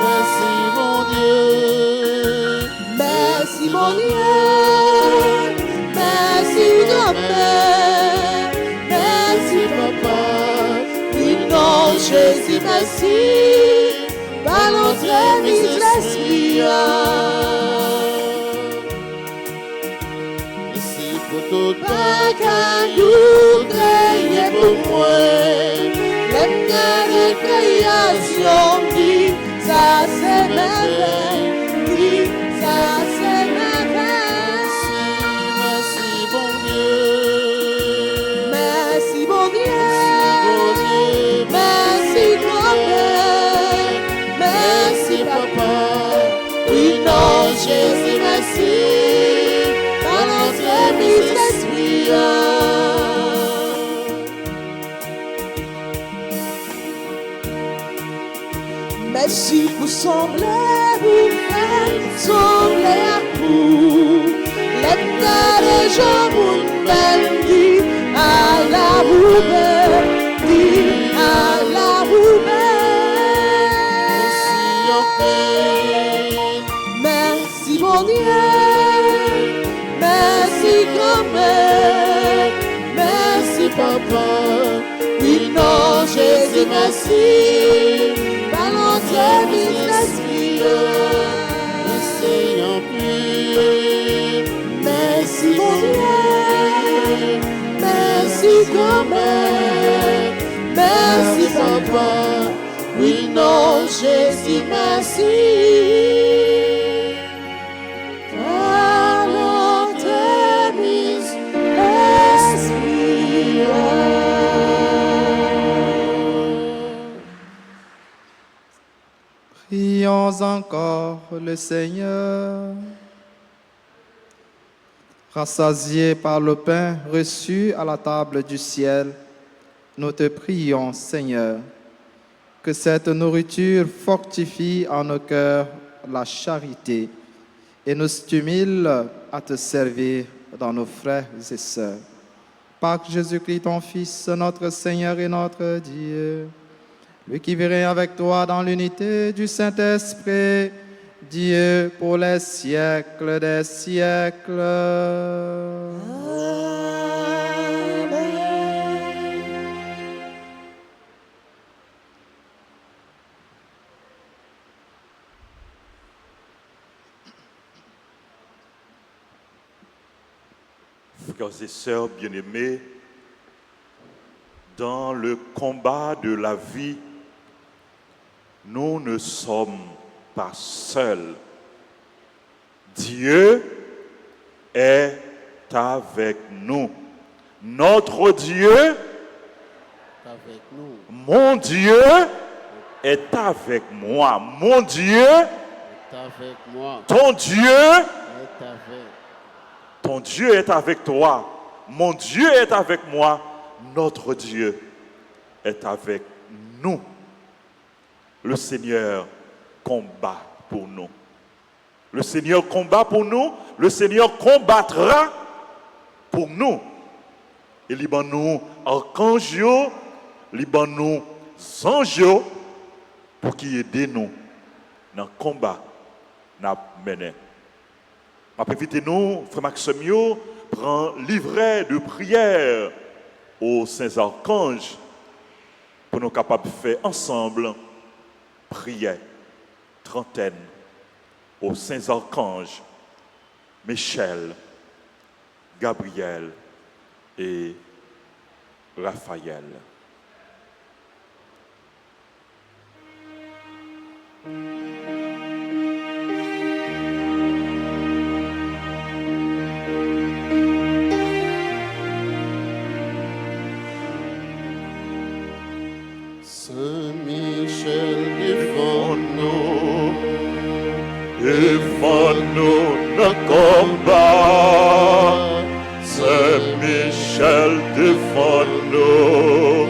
Merci mon Dieu, Merci mon Dieu, merci grand-père, merci papa. Oui, non, Jésus, merci. Par notre mise l'esprit. merci pour tout Pas qu'à nous créer pour moi. L'aime de création dit, ça c'est merveille. Dit, ça c'est merveille. merci bon Dieu, Merci mon Dieu. bon Dieu, Merci grand-père. Merci papa. Oui, non, Jésus, merci. Par notre mise l'esprit. Merci pour sembler vous faire sembler à vous. L'état des gens vous dit à la roubelle, dit à la roubelle. Merci mon Dieu, merci grand-mère, merci papa. Oui, non, Jésus, merci. Par notre mise l'esprit. merci en plus, Merci mon Dieu, merci grand-mère, merci papa. Oui, non, Jésus, merci. Par notre mise l'esprit. Prions encore le Seigneur. Rassasiés par le pain reçu à la table du ciel, nous te prions, Seigneur, que cette nourriture fortifie en nos cœurs la charité et nous stimule à te servir dans nos frères et sœurs. Par Jésus-Christ, ton Fils, notre Seigneur et notre Dieu, lui qui vit avec toi dans l'unité du Saint-Esprit, Dieu pour les siècles des siècles. Frères et sœurs bien-aimés, dans le combat de la vie, nous ne sommes pas seuls. Dieu est avec nous. Notre Dieu, avec nous, mon Dieu, est avec moi. Mon Dieu, est avec moi, ton Dieu, est avec. ton Dieu est avec toi. Mon Dieu est avec moi. Notre Dieu est avec nous. Le Seigneur combat pour nous. Le Seigneur combat pour nous, le Seigneur combattra pour nous. Et il va nous archanges, il va nous anges pour qu'il aide nous dans le combat que nous menons. Invitez-nous, frère Maxime, prend livret de prière aux saints archanges pour nous capables de faire ensemble prière, trentaine aux saints archanges Michel, Gabriel et Raphaël. Saint-Michel, défends-nous, défends-nous dans le combat. Saint-Michel, défends-nous,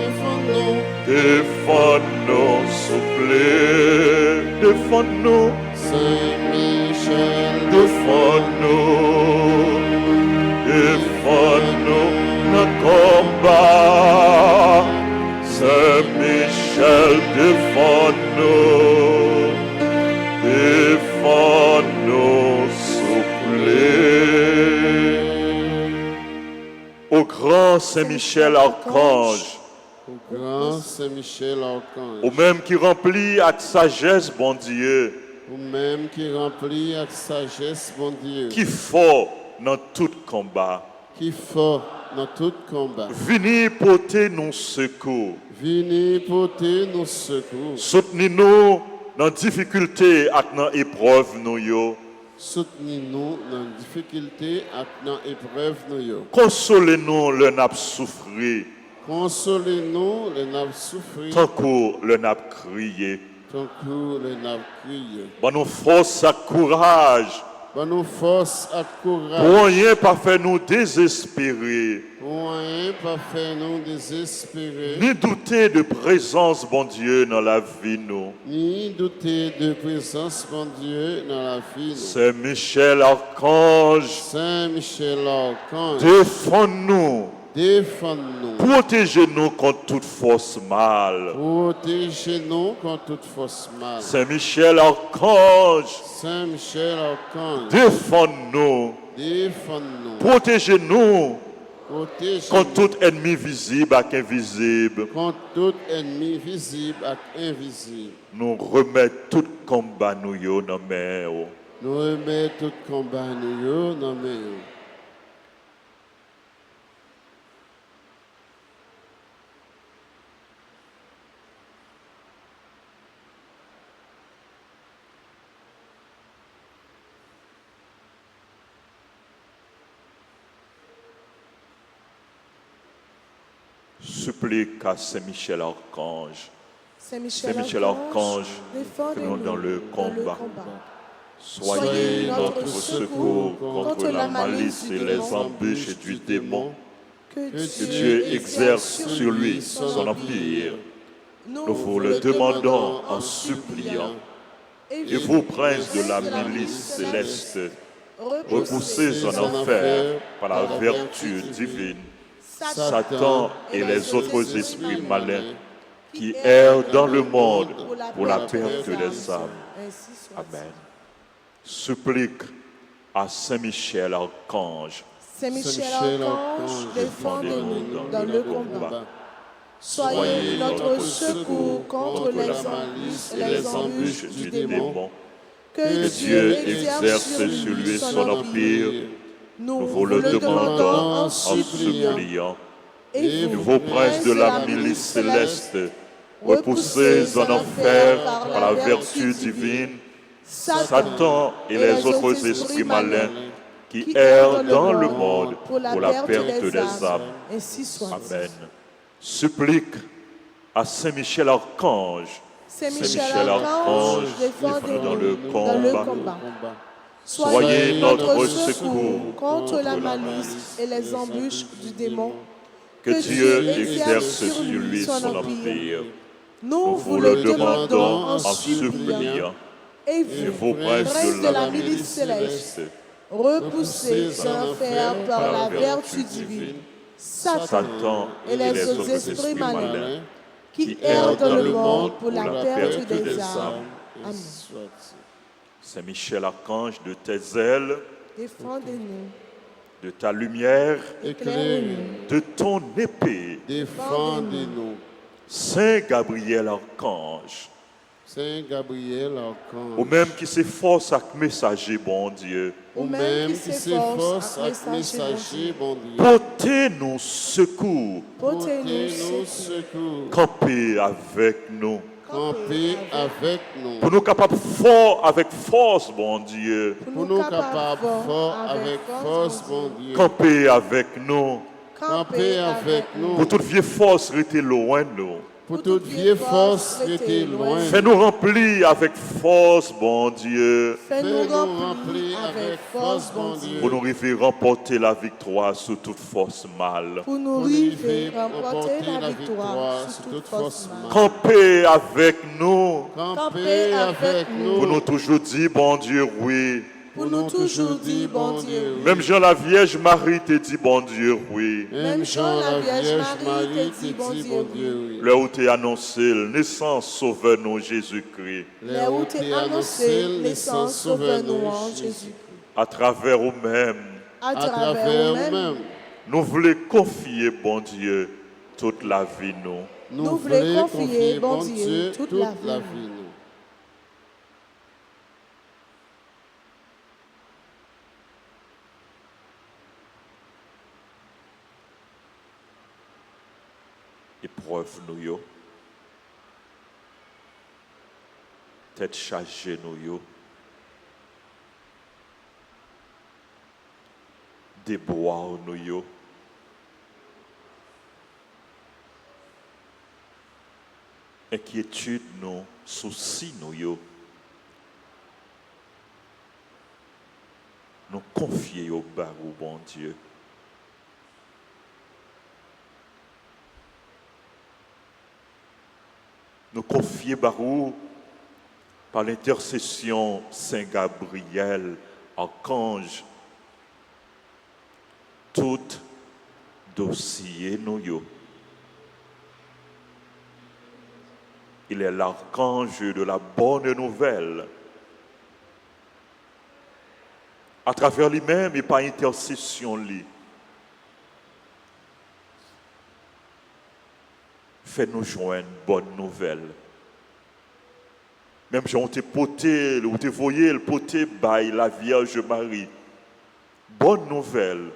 défends-nous, soufflez, défends-nous. Saint-Michel, Défends-nous, défends-nous dans le combat. Saint-Michel, défends-nous, défends-nous, soufflez. Au grand Saint-Michel archange, au grand Saint-Michel archange, au même qui remplit avec sagesse, bon Dieu, ou même qui remplit avec sagesse, bon Dieu, qui fort dans tout combat, qui fort dans tout combat, venez porter nos secours, venez porter nos secours, soutenez-nous dans difficulté et dans épreuve nous yo, soutenez-nous dans difficulté et dans épreuve nous yo, consolez-nous le nap souffrir, consolez-nous le nap souffrir, tant que le nap crier, tant que le nap crier, bon nous force et courage, bon nous force et courage, pour rien pas faire nous désespérer, pour rien pas faire nous désespérer, ni douter de présence, bon Dieu, dans la vie nous. ni douter de présence, bon Dieu, dans la vie nous. Saint Michel Archange, Saint-Michel archange, défends-nous, défends-nous, protégez-nous contre toute force mal. protégez-nous contre toute force mal. Saint Michel Archange, Saint-Michel archange, défends-nous, défends-nous, protégez-nous protégez-nous contre tout ennemi visible et invisible. contre tout ennemi visible et invisible. Nous remettons tout combat nous yo dans main. Nous remettons tout combat nous dans mes mains. Supplique à Saint-Michel Archange. Saint-Michel Saint-Michel Archange, défendez-nous dans le combat. Soyez Soyez notre secours contre la malice et les embûches du démon. Que Dieu exerce sur lui son empire. Nous vous le demandons en suppliant. Et vous, princes de la milice céleste, repoussez en enfer par la vertu divine Satan et les autres esprits malins qui errent dans le monde pour la perte des âmes. Amen. Supplique à Saint-Michel Archange. Saint-Michel Archange, défendez-nous dans le combat. Soyez notre secours contre les malices et les embûches du démon. Que Dieu exerce sur lui son empire. Nous vous le demandons en suppliant. Et vous, princes de la milice céleste, repoussez en enfer par la vertu divine Satan et les autres esprits malins qui errent dans le monde pour la perte des âmes. Amen. Supplique à Saint-Michel Archange. Saint-Michel Archange, défendez-nous dans le combat. Soyez notre secours contre la malice et les embûches du démon. Que Dieu exerce sur lui son empire. Nous vous le demandons en suppliant. et et vous, vos princes princes de la milice céleste, repoussés en enfer par la vertu divine, Satan et les autres esprits malignes qui errent dans le monde pour la perte des âmes. Amen. Saint Michel Archange, de tes ailes, Défendez-nous, de ta lumière, éclairez-nous, de ton épée, Défendez-nous. Saint Gabriel Archange, Saint Gabriel Archange. ou même qui s'efforce avec messager, bon Dieu, Ou même qui s'efforce avec messager, bon Dieu. portez-nous secours, Portez-nous secours. campez avec nous, Campez avec nous. pour nous capables fort avec force, bon Dieu, Pour nous capables fort avec force, bon Dieu. campez avec nous, Campez avec nous. pour toute vieille force rester loin de nous. Pour toute vieille force rester loin. Fais-nous remplir avec force, bon Dieu, Fais-nous remplir avec force, bon Dieu. pour nous arriver à remporter la victoire sur toute force mal. pour nous Pour river, nous remporter la victoire sur toute force mal. Campez avec nous, Campez avec pour nous nous. toujours dire, bon Dieu, oui. Pour nous toujours dire, bon Dieu, oui. Même Jean la Vierge Marie te dit, bon Dieu, oui. Même Jean la Vierge Marie te dit, bon Dieu, oui. Là où t'es annoncé, naissance, sauveur nous Jésus-Christ. Là où t'es annoncé, naissance, sauveur-nous en Jésus. À travers nous-mêmes, À À travers travers nous-mêmes, nous-mêmes, nous voulons confier, bon Dieu, toute la vie, nous. nous voulons voulons confier, confier, bon bon Dieu, Dieu, toute toute la la vie. vie. nous. Épreuve nous, yo. Tête chargée, nous, yo. Déboire, nous, yo. Inquiétude, nous, soucis, nous, yo. Nous confier au barou, bon Dieu. Nous confier barou par l'intercession Saint Gabriel, archange, tout dossier nous yo. Il est l'archange de la bonne nouvelle. À travers lui-même et par intercession lui. Fais-nous joindre une bonne nouvelle. Même si on t'a poté, ou t'a voyé le poté by la Vierge Marie. Bonne nouvelle.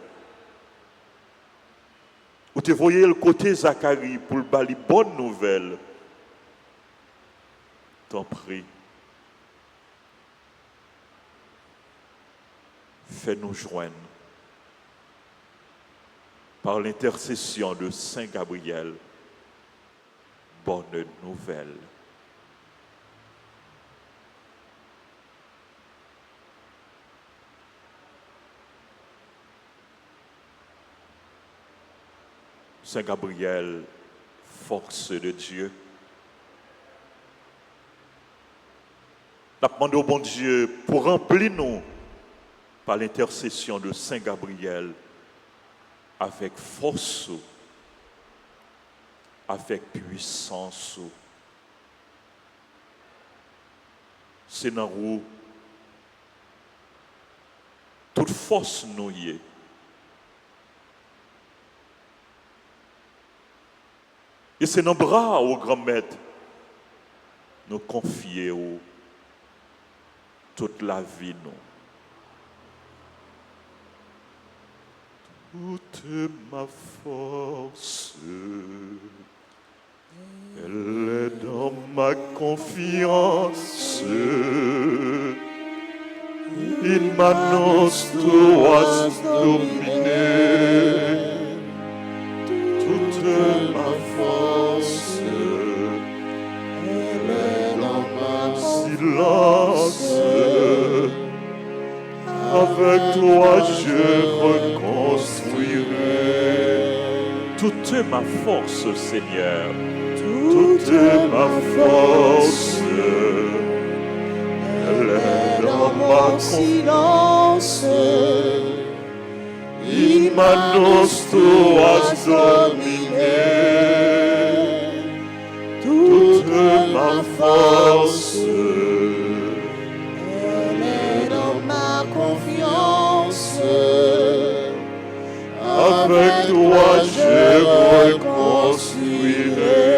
Ou t'a voyé le côté Zacharie pour le bali. Bonne nouvelle. T'en prie. Fais-nous joindre par l'intercession de Saint Gabriel. Bonne nouvelle. Saint Gabriel, force de Dieu. Nous demandons au bon Dieu pour remplir nous par l'intercession de Saint Gabriel avec force, avec puissance. C'est dans où toute force nous y est. Et c'est nos bras au grand maître nous confier toute la vie nous. Toute ma force, elle est dans ma confiance. Il m'annonce toi dominer. Toute ma force, elle est dans ma silence. Avec toi je reconstruirai toute ma force, Seigneur. Toute ma force, elle mon silence, in manos tuas dominé, toute ma force, elle est dans ma confiance. avec toi je reconstruirai.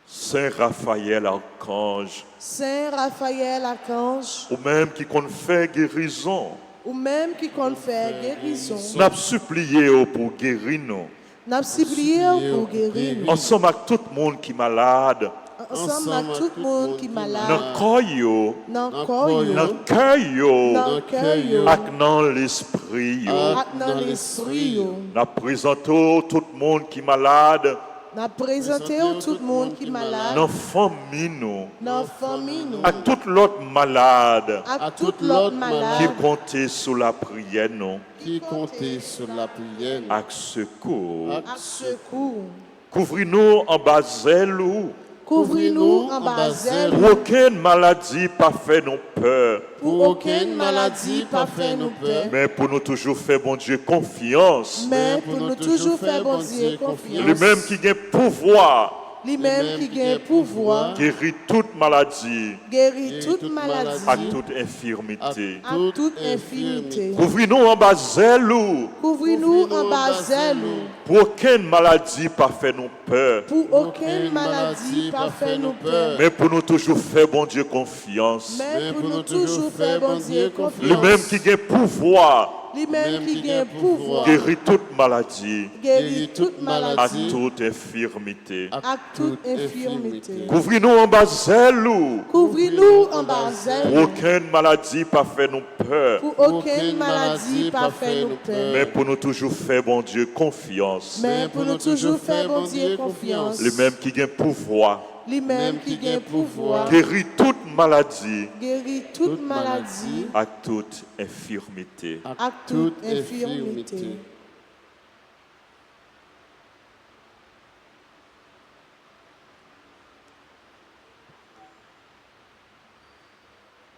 Saint Raphaël Archange, Saint Raphaël Archange, ou même qui compte fait guérison, ou même qui compte faire guérison, n'a supplié pour guérir nous. n'a supplié pour guérir nous. Ensemble avec tout le monde qui est malade, Ensemble avec tout le monde qui est dans malade, le corps, yo, dans le corps, dans le cœur, yo, dans le cœur, et dans l'esprit. Yo. dans l'esprit. Nous présentons tout le monde qui est malade, N'a présenté tout le monde qui est malade, dans la famille, nous, dans la famille, à tout l'autre malade à tout l'autre qui malade, comptait sur la prière, nous, qui comptait sur la prière, avec secours. à secours. Couvrez-nous en bas zèle ou Couvre-nous en bas zèle, pour aucune maladie pas fait nous peur, pour aucune maladie pas fait nous peur, mais pour nous toujours faire, bon Dieu, confiance. mais pour nous toujours faire bon Dieu confiance. Les mêmes qui ont pouvoir Lui-même qui a pouvoir, guérir toute maladie, guérir toute maladie, à toute infirmité. à toute infirmité. Couvrez-nous en bas zèle ou Couvre-nous en bas zèle, pour aucune maladie pas fait nous peur, pour aucune maladie pas fait nous peur, mais pour nous toujours faire, bon Dieu, confiance. mais pour nous toujours faire bon Dieu Les confiance. mêmes qui ont pouvoir Lui-même qui a pouvoir, guérir toute maladie, guérir toute à maladie, toute infirmité. à toute infirmité. Couvrez-nous en bas zèle ou Couvre-nous en bas pour zèle, aucune maladie pas fait nous peur, pour aucune maladie pas fait nous peur, mais pour nous toujours faire, bon Dieu, confiance. mais pour nous toujours faire bon Dieu confiance. Les mêmes qui ont pouvoir Lui-même qui a pouvoir, guérir toute maladie, guérir toute maladie, à toute infirmité. à toute infirmité.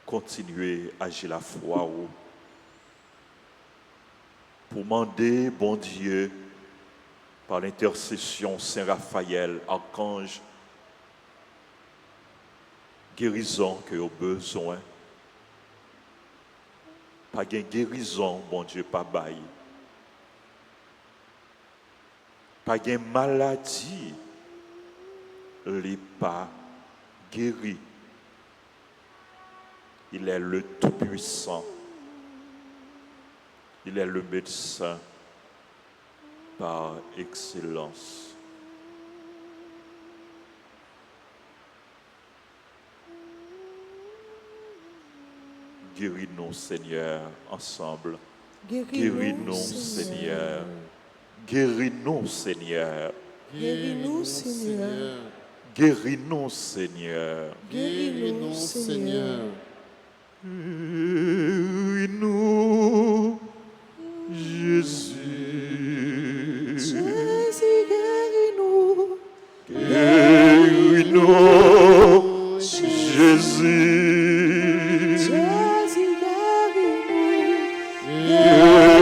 Continuez à agir la foi ou pour demander, bon Dieu, par l'intercession Saint Raphaël, Archange, guérison que vous avez besoin. Pas de guérison, bon Dieu, pas bail. Pas de maladie, les pas guéri. Il est le Tout-Puissant. Il est le médecin par excellence. Guéris-nous, Seigneur, ensemble. Guéris-nous, Seigneur. Guéris-nous, Seigneur. Guéris-nous, Seigneur. Guéris-nous, Seigneur. Guéris-nous, Seigneur. Guéris-nous, Jésus. Jésus, guéris-nous. Guéris-nous, Jésus. Jésus, guéris-nous.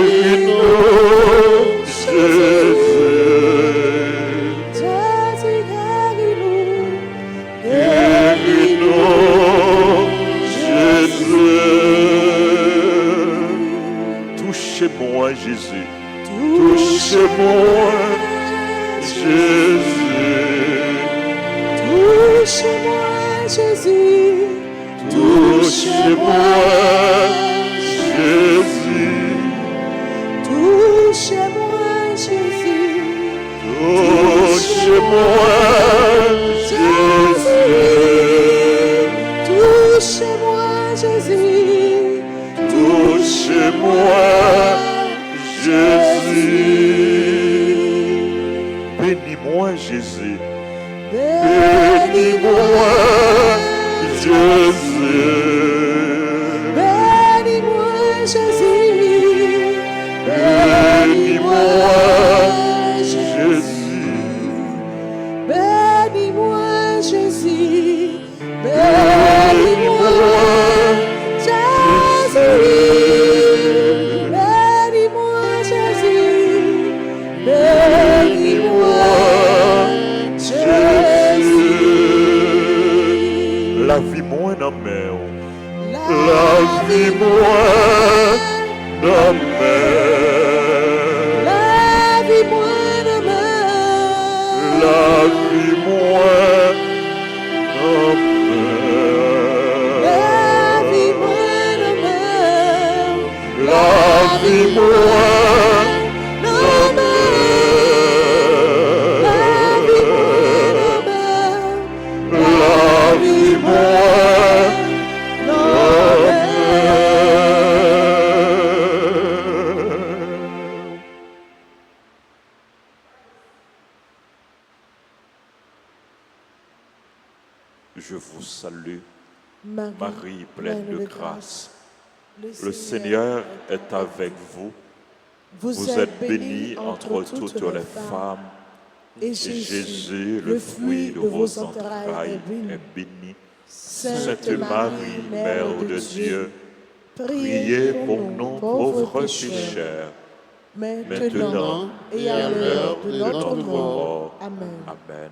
Guéris-nous, Jésus. Jésus, guéris-nous. Guéris-nous, Jésus. Touchez-moi, Jésus. Touchez-moi, Jésus. Touche-moi, Jésus. Touchez-moi, Jésus. Touche-moi, Jésus. Touchez-moi, Jésus. Touche-moi, Jésus. Touchez-moi, Jésus. Bénis-moi, Jésus. Bénis-moi, Jésus. Bénis-moi, Jésus. Bénis-moi, Jésus. Bénis-moi, Jésus. vie moins d'amer. La vie moins d'amer. La vie moins d'amer. La vie moins d'amer. La vie moins d'amer. La vie moins Je vous salue, Marie, pleine de grâce. Le Seigneur est avec vous. Vous êtes bénie entre toutes les femmes. Et Jésus, le fruit de vos entrailles, est béni. Sainte Marie, Mère de Dieu, priez pour nous pauvres pécheurs, maintenant et à l'heure de notre mort. Amen.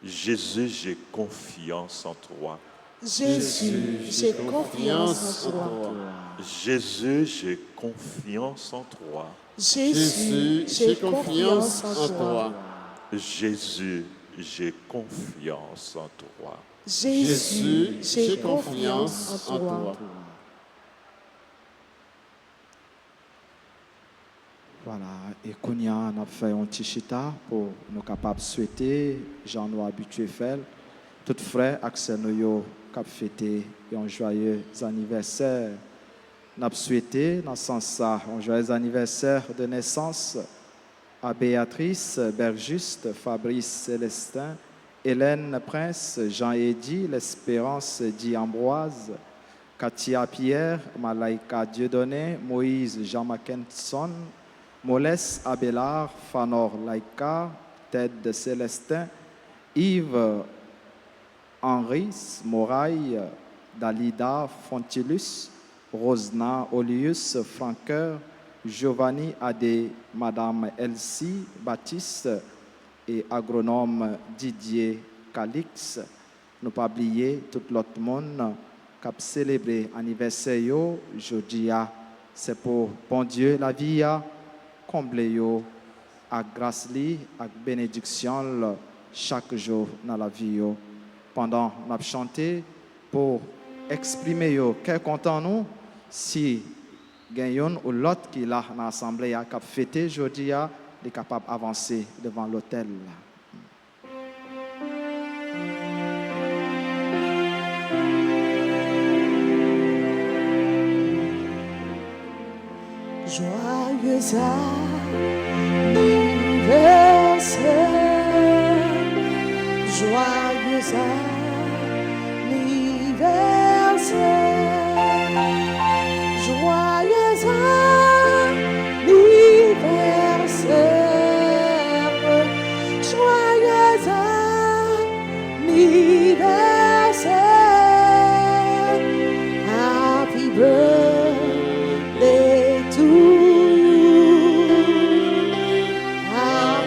Jésus, j'ai confiance en toi. Jésus, j'ai confiance en toi. Jésus, j'ai confiance en toi. Jésus, j'ai confiance en toi. Jésus, j'ai confiance en toi. Jésus, j'ai confiance en toi. Voilà, et Kounia, on a fait un petit chita pour nous capables de souhaiter, j'en ai habitué à faire, tout frère, accès nous cap fêter un joyeux anniversaire. Nous avons souhaité, dans ce sens, un joyeux anniversaire de naissance à Béatrice, Berjuste, Fabrice Célestin, Hélène Prince, Jean-Édi, l'Espérance dit Ambroise, Katia Pierre, Malaika Dieudonné, Moïse Jean Mackinson, Molès Abélard, Fanor Laïka, Ted Célestin, Yves Henris, Moraille, Dalida Fontilus, Rosna Olius, Franqueur, Giovanni Adé, Madame Elsie Baptiste et agronome Didier Calix. Nous pas oublier tout l'autre monde qui a célébré l'anniversaire aujourd'hui. C'est pour bon Dieu la vie combler yo à grâce li, à bénédiction chaque jour dans la vie yo. Pendant nous chanté pour exprimer yo quel content nous si gagnons ou l'autre qui là dans l'assemblée a cap fêter aujourd'hui est capable d'avancer devant l'autel. Joyeux anniversaire, joyeux anniversaire, joyeux anniversaire, joyeux anniversaire, happy birthday to Años,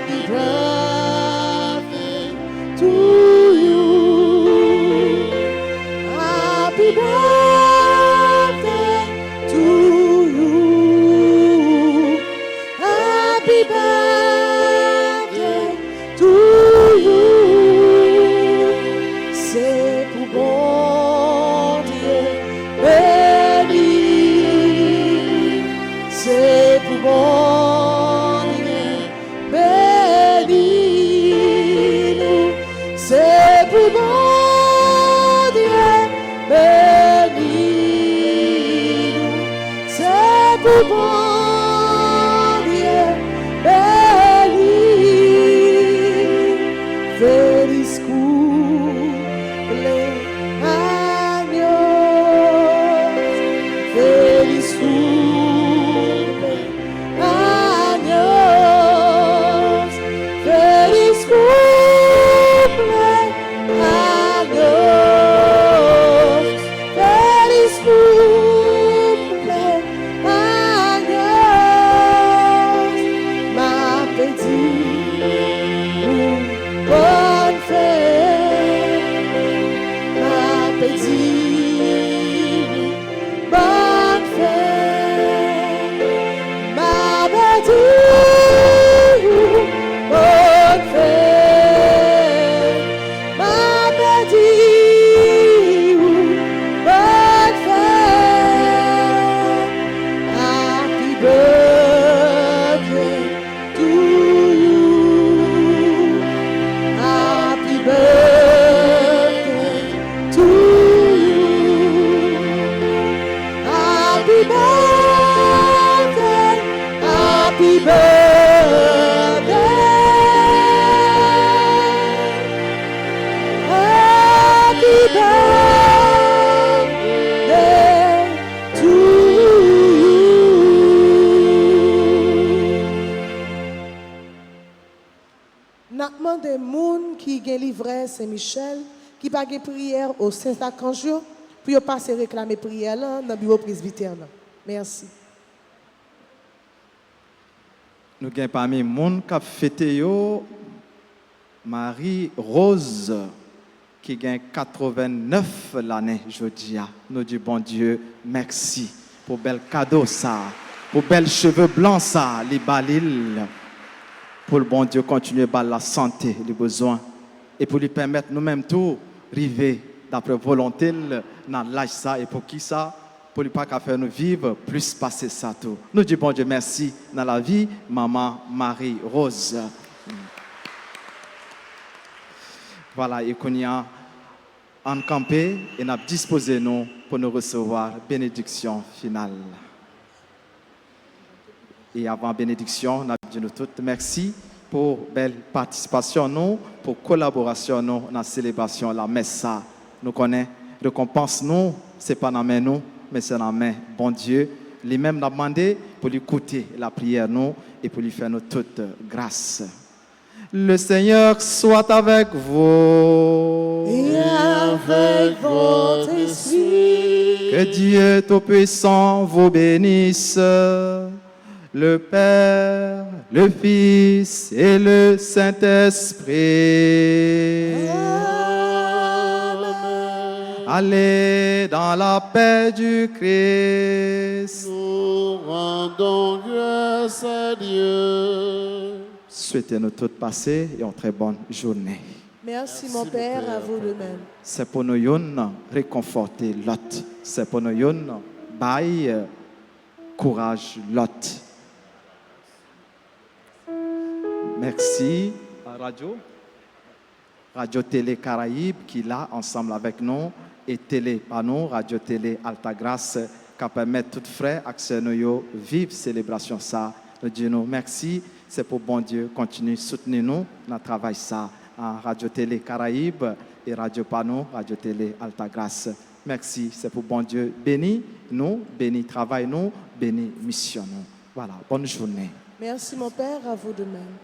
bonne fête, ma petite, bonne fête. Happy birthday to you. Happy birthday to you. Happy birthday, happy birthday, happy birthday to you. N'a demandé moun qui gen livret Saint-Michel, qui pa gen prière au Saint-Archange, pour yo passer réclamer prière là dans bureau presbytère là. Merci. Nous avons parmi les gens qui ont fêté Marie-Rose, qui a 89 l'année aujourd'hui. Nous disons, bon Dieu, merci pour bel cadeau ça, pour bel cheveux blancs ça, les balil, pour le bon Dieu continuer par la santé, les besoins, et pour lui permettre nous-mêmes tout, arriver d'après volonté dans l'âge ça, et pour qui ça? Pour ne pas faire nous vivre, plus passer ça tout. Nous disons bon Dieu merci dans la vie, maman Marie-Rose. Voilà, et qu'on y a en campé et nous avons disposé nous pour nous recevoir bénédiction finale. Et avant bénédiction, nous avons dit nous toutes merci pour belle participation nous, pour collaboration nous dans la célébration, la messe. Nous connaissons, récompense nous, c'est pas dans nous. Mais c'est dans la main, bon Dieu, lui-même nous a demandé pour lui écouter la prière nous et pour lui faire nous toute grâce. Le Seigneur soit avec vous. Et avec votre esprit. Que Dieu Tout-Puissant vous bénisse, le Père, le Fils et le Saint-Esprit. Allez dans la paix du Christ. Nous rendons grâce à Dieu. Souhaitez-nous toutes passer et une très bonne journée. Merci mon Père, à vous de même. C'est pour nous réconforter l'autre. C'est pour nous bailler courage l'autre. Merci à Radio Télé Caraïbes qui est là ensemble avec nous. Et Télé Panou, Radio Télé Altagrace, qui permet tout frais accès à nous vivre célébration ça. Nous disons merci, c'est pour bon Dieu continuer soutenir nous dans le travail ça en Radio Télé Caraïbes et Radio Panou, Radio Télé Altagrace. Merci, c'est pour bon Dieu béni nous, béni travail nous, béni mission nous. Voilà, bonne journée. Merci mon Père, à vous de même.